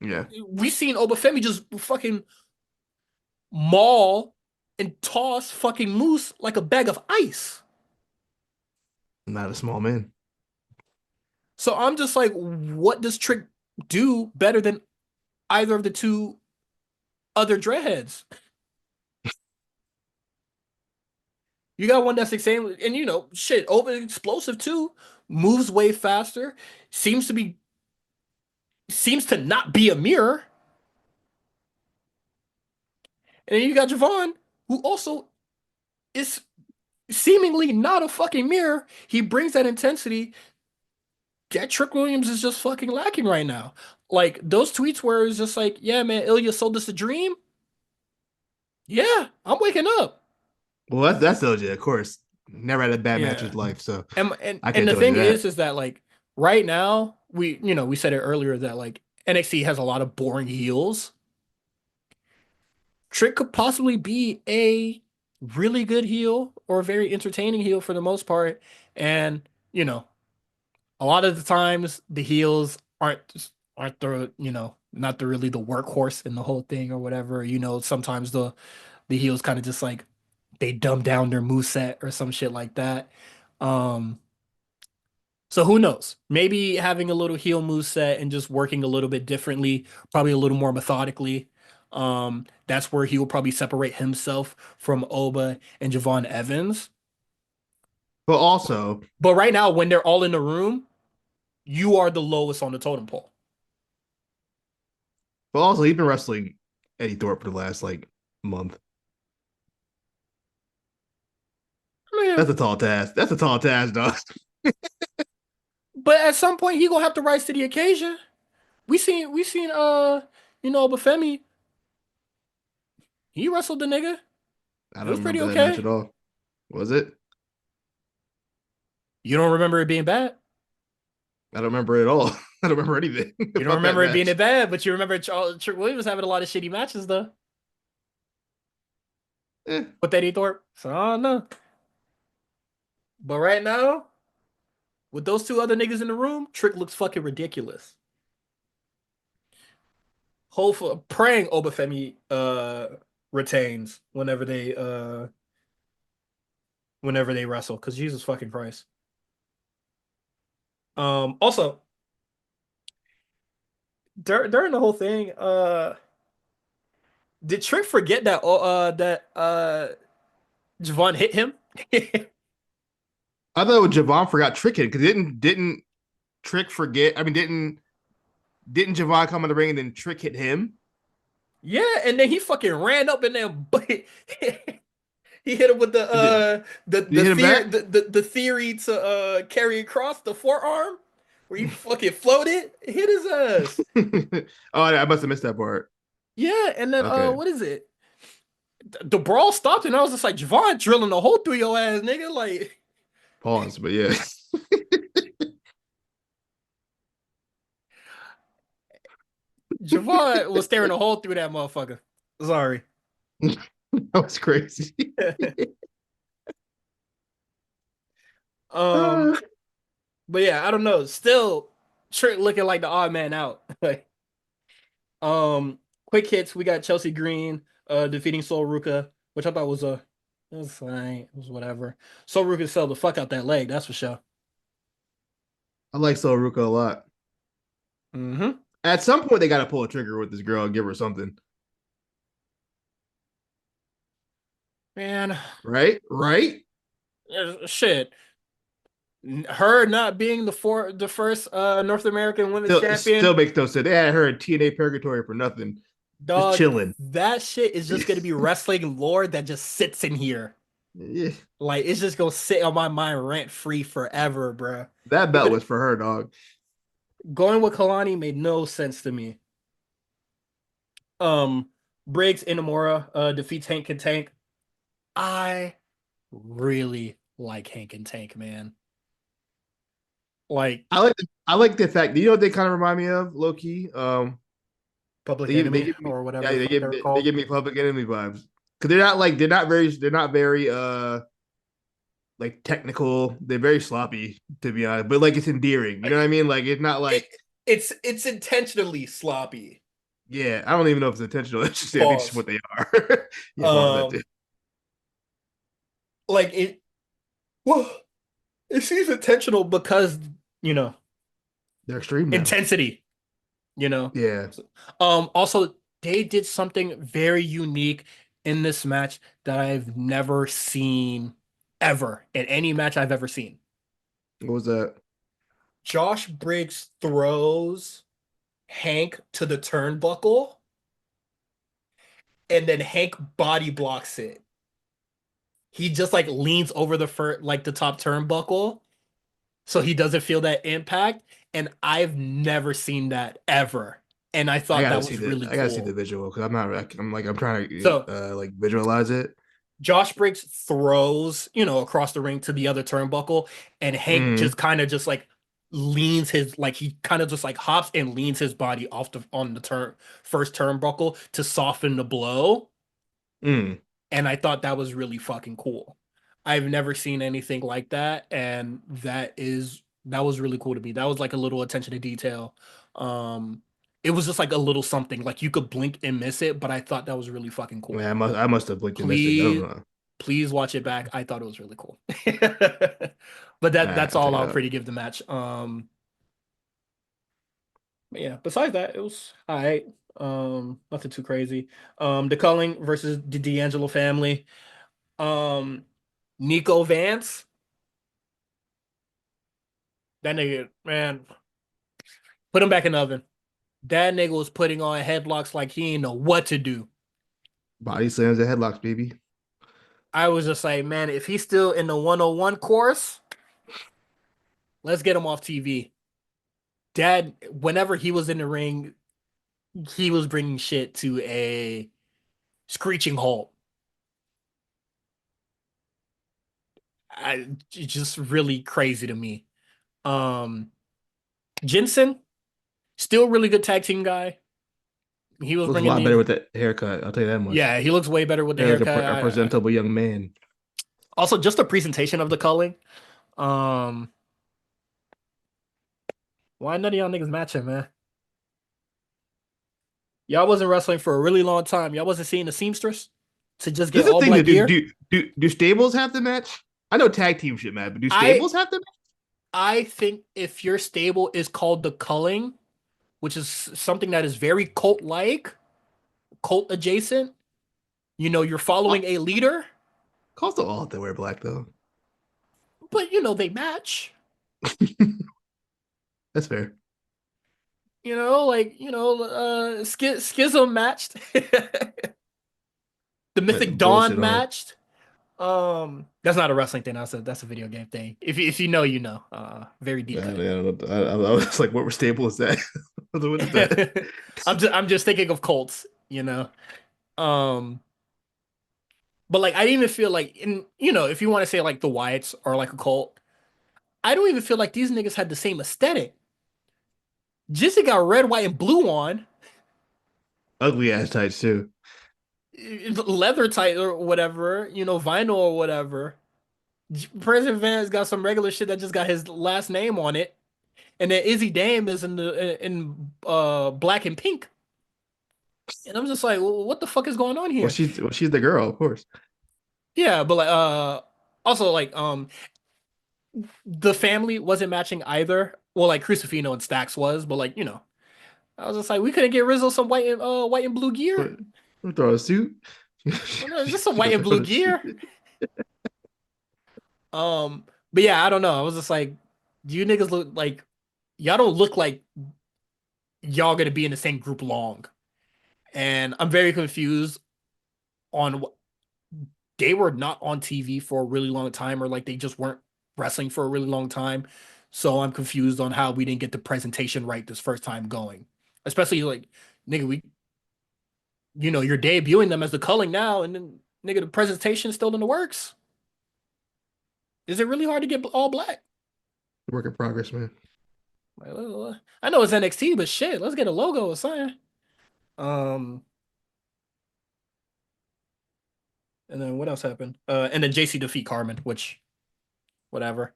Yeah, We seen Obafemi just fucking maul and toss fucking Moose like a bag of ice. not a small man. So I'm just like, what does Trick do better than either of the two other dreadheads? You got one that's the same, and shit, over explosive too, moves way faster, seems to be seems to not be a mirror. And then you got Javon, who also is seemingly not a fucking mirror. He brings that intensity that Trick Williams is just fucking lacking right now. Like those tweets where it's just like, yeah, man, Ilya sold us a dream. Yeah, I'm waking up. Well, that's legit, of course. Never had a bad match in Yeah. his life, so And I could and have the told thing you that. is that like right now, we said it earlier that like NXT has a lot of boring heels. Trick could possibly be a really good heel or a very entertaining heel for the most part. And, a lot of the times the heels aren't the not the really the workhorse in the whole thing or whatever. Sometimes the heels kind of just like they dumb down their moveset or some shit like that. Um, so who knows? Maybe having a little heel moveset and just working a little bit differently, probably a little more methodically. That's where he will probably separate himself from Oba and Javon Evans. But also, But right now, when they're all in the room, you are the lowest on the totem pole. he's been wrestling Eddie Thorpe for the last like month. I mean, That's a tall task. That's a tall task, dog. But at some point he gonna have to rise to the occasion. We seen Bafemi, he wrestled the nigga. I It don't was pretty remember that match okay. at all. Was it? You don't remember it being bad? I don't remember it at all. I don't remember anything You don't about that remember it being match. it bad, but you remember Trick Williams having a lot of shitty matches though Eh, with Eddie Thorpe. So I don't know. But right now, with those two other niggas in the room, Trick looks fucking ridiculous. Hopeful praying Obafemi retains whenever they wrestle, because Jesus fucking Christ. Also during the whole thing, did Trick forget that Javon hit him? I thought Javon forgot Trick hit because didn't Trick forget? I mean, didn't Javon come in the ring and then Trick hit him? Yeah, and then he fucking ran up and then he hit him with the Did, did he hit him back? the theory to carry across the forearm where he fucking floated, hit his ass. Oh, I must have missed that part. Yeah, and then Okay, what is it? The brawl stopped and I was just like, Javon drilling a hole through your ass, nigga. Like pause. But yeah, Javon was staring a hole through that motherfucker. Sorry. that was crazy. um, Uh, but yeah, I don't know. Still Trick looking like the odd man out. Like, quick hits, we got Chelsea Green defeating Sol Ruka, which I thought it was fine. It was whatever. Sol Ruka sell the fuck out that leg, that's for sure. I like Sol Ruka a lot. Mm-hmm. At some point, they got to pull a trigger with this girl and give her something, Man, right? Right? shit. Her not being the first North American women's Still champion, makes no sense. They had her in TNA Purgatory for nothing, just dog, chilling. that shit is just gonna be wrestling lore that just sits in here. Yeah, Like it's just gonna sit on my mind rent free forever, bruh. that belt Even was for her, dog. going with Kalani made no sense to me. Um, Briggs Inamura defeats Hank and Tank. I really like Hank and Tank, man. Like I like the fact. You know what they kind of remind me of, low key. Public They Enemy give me or whatever yeah the fuck they're they called. give me Public Enemy vibes because they're not very like technical. They're very sloppy to be honest, but like it's endearing. You know what I mean? Like it's not It, like it's intentionally sloppy. yeah. I don't even know if it's intentional. It's just, I think it's just Pause. what they are. Yeah, pause that too. Um, like it. Well, it seems intentional because you know They're extreme now. intensity. You know. Yeah, Also, they did something very unique in this match that I've never seen ever in any match I've ever seen. what was that? Josh Briggs throws Hank to the turnbuckle, and then Hank body blocks it. He just like leans over the top turnbuckle, so he doesn't feel that impact. And I've never seen that ever. And I thought that was really I gotta see the cool. visual because I'm not. I'm trying to So like visualize it. Josh Briggs throws, across the ring to the other turnbuckle, and Hank Mm, just kind of just like leans his like he kind of just like hops and leans his body off the on the first turnbuckle to soften the blow. mm. And I thought that was really fucking cool. I've never seen anything like that, and that was really cool to me. That was like a little attention to detail. Um, it was just like a little something like you could blink and miss it, but I thought that was really fucking Man, cool. I must have blinked and missed it. I don't Please, know. please watch it back. I thought it was really cool. But that's I'll check all it I'll out. pretty give the match. But yeah, besides that, it was all right. Nothing too crazy. The Culling versus the D'Angelo family. Um, Nico Vance, that nigga, man, put him back in the oven. That nigga was putting on headlocks like he didn't know what to do. Body slams and headlocks, baby. I was just like, man, if he's still in the 101 course, Let's get him off TV. Dad, whenever he was in the ring, he was bringing shit to a screeching halt. It's just really crazy to me. Um, Jensen, still really good tag team guy. He was Looks a bringing lot better the with that haircut. I'll tell you that much. Yeah, he looks way better with the Yeah, like haircut. a presentable young man. Also, just the presentation of the culling. Um, why none of y'all niggas matching, man? Y'all wasn't wrestling for a really long time. Y'all wasn't seeing the seamstress to just get This is the all thing to black do. gear. Do stables have to match? I know tag team shit, man, but do I stables have to match? I think if your stable is called the culling, which is something that is very cult-like, cult adjacent, you're following Oh, a leader, Costa all have to wear black though. but they match. That's fair. Schism matched. The Mythic Dawn Bullshit on it. matched. That's not a wrestling thing. That's a video game thing. If you know, you know. Very deep Man, cut. I don't know. I was like, what stable is that? What is that? I'm just thinking of Colts, you know. Um, but like I didn't even feel like if you want to say like the Wyatts are like a cult, I don't even feel like these niggas had the same aesthetic. Jizzy got red, white, and blue on, Ugly ass tights too. leather tight or whatever, vinyl or whatever. President Van's got some regular shit that just got his last name on it. And then Izzy Dame is in black and pink. And I'm just like, well, what the fuck is going on here? She's the girl, of course. Yeah, but like also like the family wasn't matching either. Well, like Crucifino and Stax was, but like, I was just like, we couldn't get Rizzo some white and blue gear. But we throw a suit. Oh, no, just some She white could and throw blue the suit. gear. But yeah, I don't know. I was just like, do you niggas look like y'all don't look like y'all gonna be in the same group long. And I'm very confused on they were not on TV for a really long time, or like they just weren't wrestling for a really long time. So I'm confused on how we didn't get the presentation right this first time going. Especially like, nigga, you're debuting them as the culling now, and then nigga, the presentation is still in the works. Is it really hard to get all black? Work in progress, man. Like, I know it's NXT, but shit, let's get a logo or something. Um, and then what else happened? And then JC defeat Carmen, which whatever.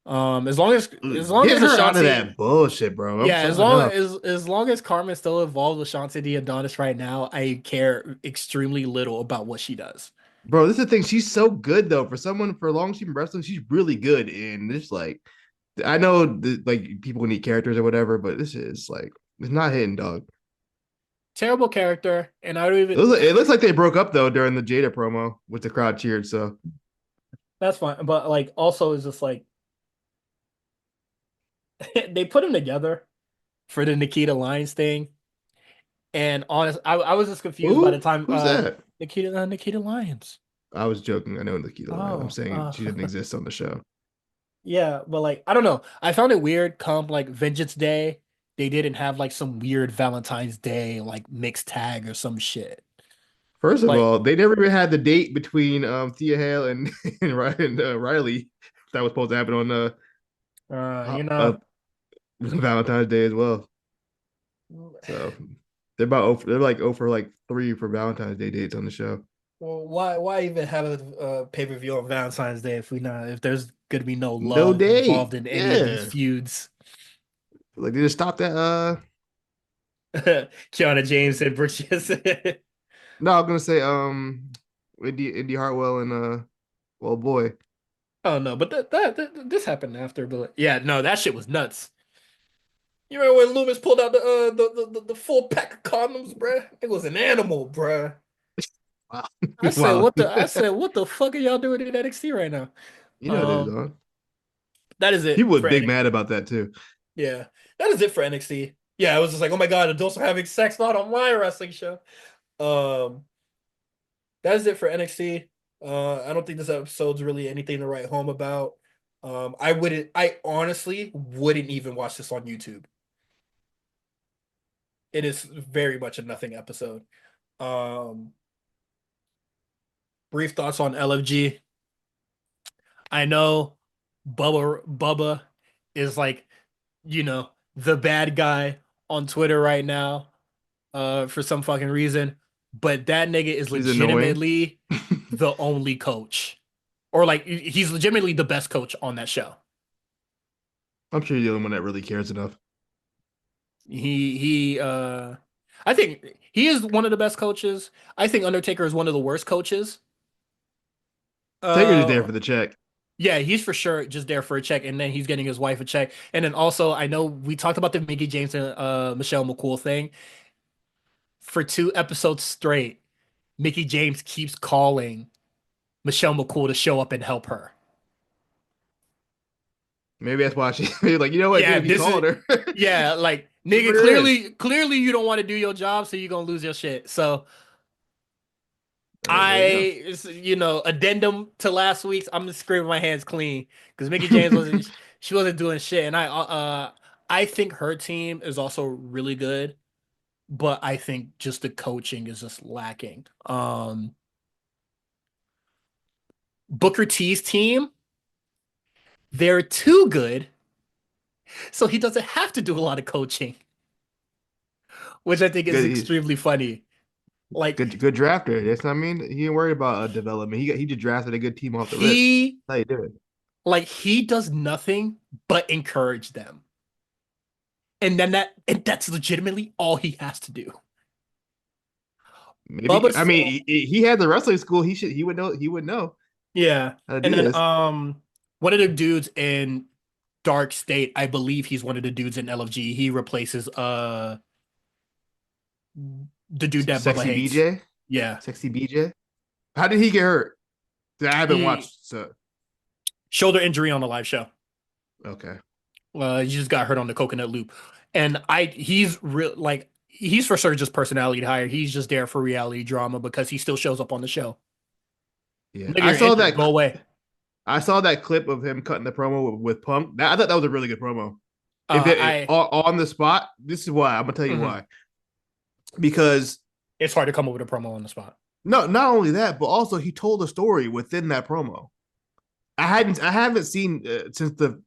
As long as Get her out of Ashanti, that bullshit, bro. I'm yeah, so enough. as long as Carmen's still involved with Shanti the Adonis right now, I care extremely little about what she does. Bro, this is the thing. She's so good though. For someone for long she's been wrestling, she's really good. And it's like I know like people need characters or whatever, but this is like it's not hitting, dog. Terrible character, and I don't even. It looks like they broke up though during the Jada promo, with the crowd cheered. So That's fine, but like also it's just like they put them together for the Nikita Lyons thing, and honest, I was just confused by the who? time Who's that? Nikita Lyons. I was joking. I know Nikita Line. I'm Oh, saying she didn't exist on the show. yeah, but like I don't know. I found it weird come like Vengeance Day, they didn't have like some weird Valentine's Day like mixed tag or some shit. First of Like all, they never even had the date between Thea Hale and Riley that was supposed to happen on uh uh, you uh know Valentine's Day as well. So they're like 0 for like 3 for Valentine's Day dates on the show. well, why even have a pay-per-view on Valentine's Day if there's gonna be no No love date. involved in any of these Yeah. feuds? Like they just stopped that Kiana James and Brooke Jensen. no, I'm gonna say Indy Hartwell and well boy. Oh no, but this happened after, but yeah, no, that shit was nuts. You remember when Loomis pulled out the full pack of condoms, bruh? It was an animal, bruh. Wow. I said, Wow. what the fuck are y'all doing in NXT right now? You know this, Um, on. that is it People were for big NXT. mad about that too. Yeah, that is it for NXT. Yeah, I was just like, oh my god, adults are having sex not on my wrestling show. Um, that is it for NXT. I don't think this episode's really anything to write home about. I honestly wouldn't even watch this on YouTube. It is very much a nothing episode. Um, Brief thoughts on LFG. I know Bubba is like, the bad guy on Twitter right now, for some fucking reason, but that nigga is He's annoying. legitimately the only coach. Or like he's legitimately the best coach on that show. I'm sure you're the only one that really cares enough. He I think he is one of the best coaches. I think Undertaker is one of the worst coaches. Taker's just there Uh for the check. yeah, he's for sure just there for a check, and then he's getting his wife a check. And then also I know we talked about the Mickey James and Michelle McCool thing. For 2 episodes straight, Mickey James keeps calling Michelle McCool to show up and help her. Maybe that's why she like, you know what, Yeah, good, keep this is calling her. yeah, like Keep nigga, her in. clearly you don't want to do your job, so you're gonna lose your shit. So There you addendum to last week's, I'm just scraping my hands clean because Mickey James go. wasn't she wasn't doing shit, and I think her team is also really good, but I think just the coaching is just lacking. Booker T's team, they're too good, so he doesn't have to do a lot of coaching, which I think is Good, extremely funny. Like good drafter. That's what I mean. He ain't worried about development. He just drafted a good team off the rip. he That's how you do it. he does nothing but encourage them. And that's legitimately all he has to do. Maybe I Bubba's mean he had the wrestling school. He would know Yeah. how to And do then this. one of the dudes in Dark State, I believe he's one of the dudes in LFG. He replaces the dude that Bubba Sexy hates. BJ, Yeah. sexy BJ. How did he get hurt? I haven't He watched. So shoulder injury on the live show. okay, He just got hurt on the coconut loop. And he's real like he's for sure just personality hire. He's just there for reality drama because he still shows up on the show. yeah. Nigga, you're injured. Go away. I saw that clip of him cutting the promo with Punk. I thought that was a really good promo. If I on the spot, this is why I'm gonna tell you mhm. why. Because It's hard to come up with a promo on the spot. no, not only that, but also he told a story within that promo. I haven't seen since the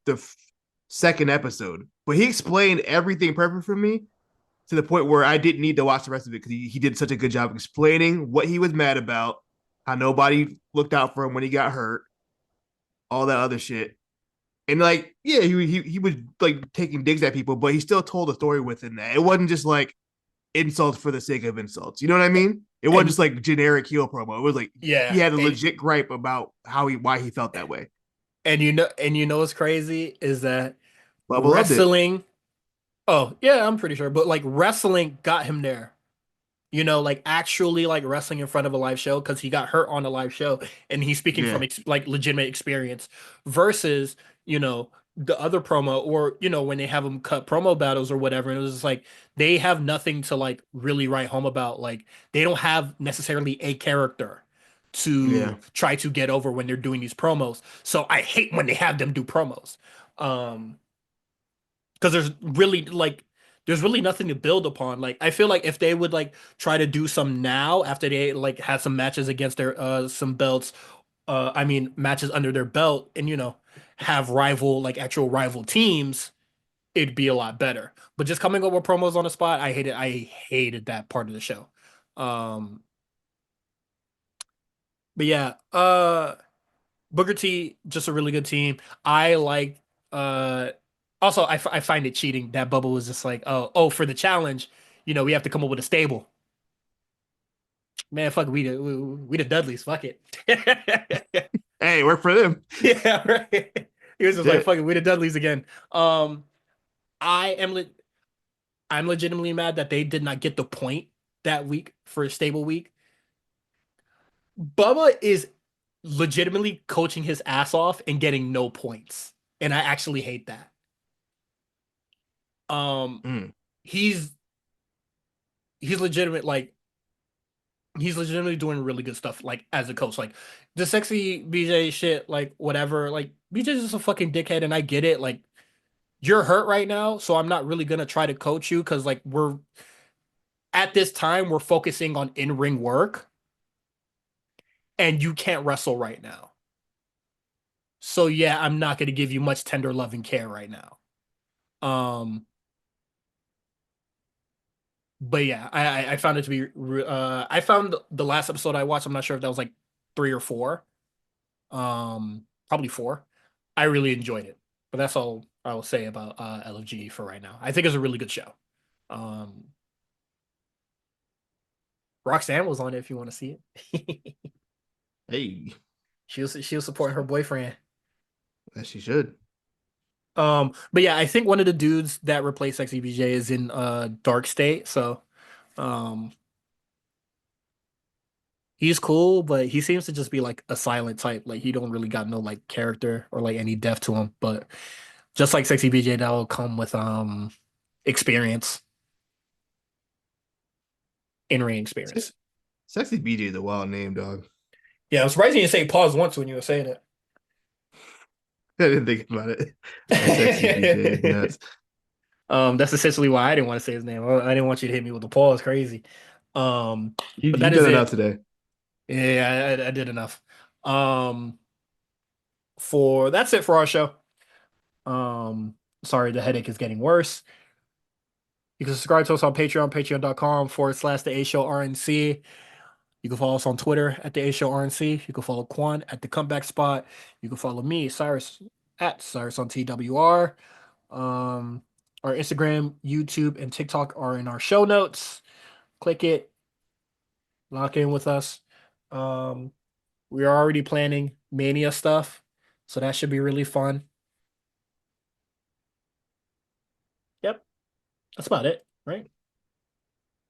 second episode, but he explained everything perfect for me to the point where I didn't need to watch the rest of it because he did such a good job explaining what he was mad about, how nobody looked out for him when he got hurt, all that other shit. And like, yeah, he was like taking digs at people, but he still told a story within that. It wasn't just like insults for the sake of insults. You know what I mean? It wasn't And just like generic heel promo. It was like he yeah, had a legit gripe about why he felt that way. and what's crazy is that Bubba loved it. wrestling. Oh yeah, I'm pretty sure, but like wrestling got him there. Like actually like wrestling in front of a live show because he got hurt on a live show, and he's speaking from Yeah, like legitimate experience versus the other promo or when they have them cut promo battles or whatever, and it was just like they have nothing to like really write home about. Like they don't have necessarily a character yeah. to try to get over when they're doing these promos. So I hate when they have them do promos. Um, because there's really nothing to build upon. Like I feel like if they would like try to do some now after they like had some matches against their some belts, I mean matches under their belt, and have actual rival teams, it'd be a lot better. But just coming up with promos on the spot, I hated that part of the show. Um but yeah, Booker T, just a really good team. I like uh also I find it cheating that Bubba was just like, for the challenge, we have to come up with a stable. Man, fuck we the Dudleys, fuck it. Hey, work for them. Yeah, right. He was just like, Shit. fuck it, we the Dudleys again. I am le I'm legitimately mad that they did not get the point that week for a stable week. Bubba is legitimately coaching his ass off and getting no points. And I actually hate that. Um, Mm. he's he's legitimate like he's legitimately doing really good stuff like as a coach. Like the sexy BJ shit, like whatever, like BJ's just a fucking dickhead, and I get it. Like, you're hurt right now, so I'm not really gonna try to coach you because like we're at this time we're focusing on in-ring work, and you can't wrestle right now. So yeah, I'm not gonna give you much tender love and care right now. Um, but yeah, I found it to be I found the last episode I watched. I'm not sure if that was like three or four. Probably four. I really enjoyed it, but that's all I will say about LFG for right now. I think it's a really good show. Um, Roxanne was on it if you want to see it. Hey, She was supporting her boyfriend. as she should. But yeah, I think one of the dudes that replaced Sexy BJ is in Dark State, so um he's cool, but he seems to just be like a silent type. Like he don't really got no like character or like any depth to him. But just like Sexy BJ, that will come with experience, in-ring Se- experience. Sexy BJ is a wild name, dog. Yeah, I'm surprised you didn't say pause once when you were saying I didn't think about it. But sexy BJ is it. nuts. That's essentially why I didn't want to say his name. I didn't want you to hit me with the pause. Crazy. But You've that is done enough it. today. Yeah, I did enough. Um, for that's it for our show. Um, sorry, the headache is getting worse. You can subscribe to us on Patreon, patreon.com/slash the A Show RNC. You can follow us on Twitter at the A Show RNC. You can follow Quan at the comeback spot. You can follow me, Cyrus, at Cyrus on TWR. Um, our Instagram, YouTube, and TikTok are in our show notes. Click it, lock in with us. Um, we are already planning Mania stuff, so that should be really fun. Yep, that's about it, right?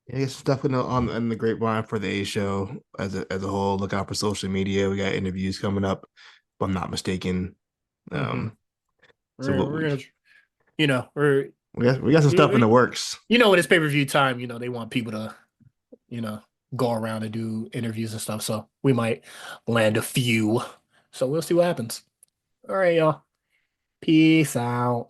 Yeah, I guess stuff in the grapevine for the A show as a whole. Look out for social media. We got interviews coming up, if I'm not mistaken. Mm-hmm. Um, so We're what we're gonna, you know, we're we got some stuff in the we, works. you know, when it's pay-per-view time, they want people to, you know, go around and do interviews and stuff. So we might land a few. So we'll see what happens. All right, y'all. Peace out.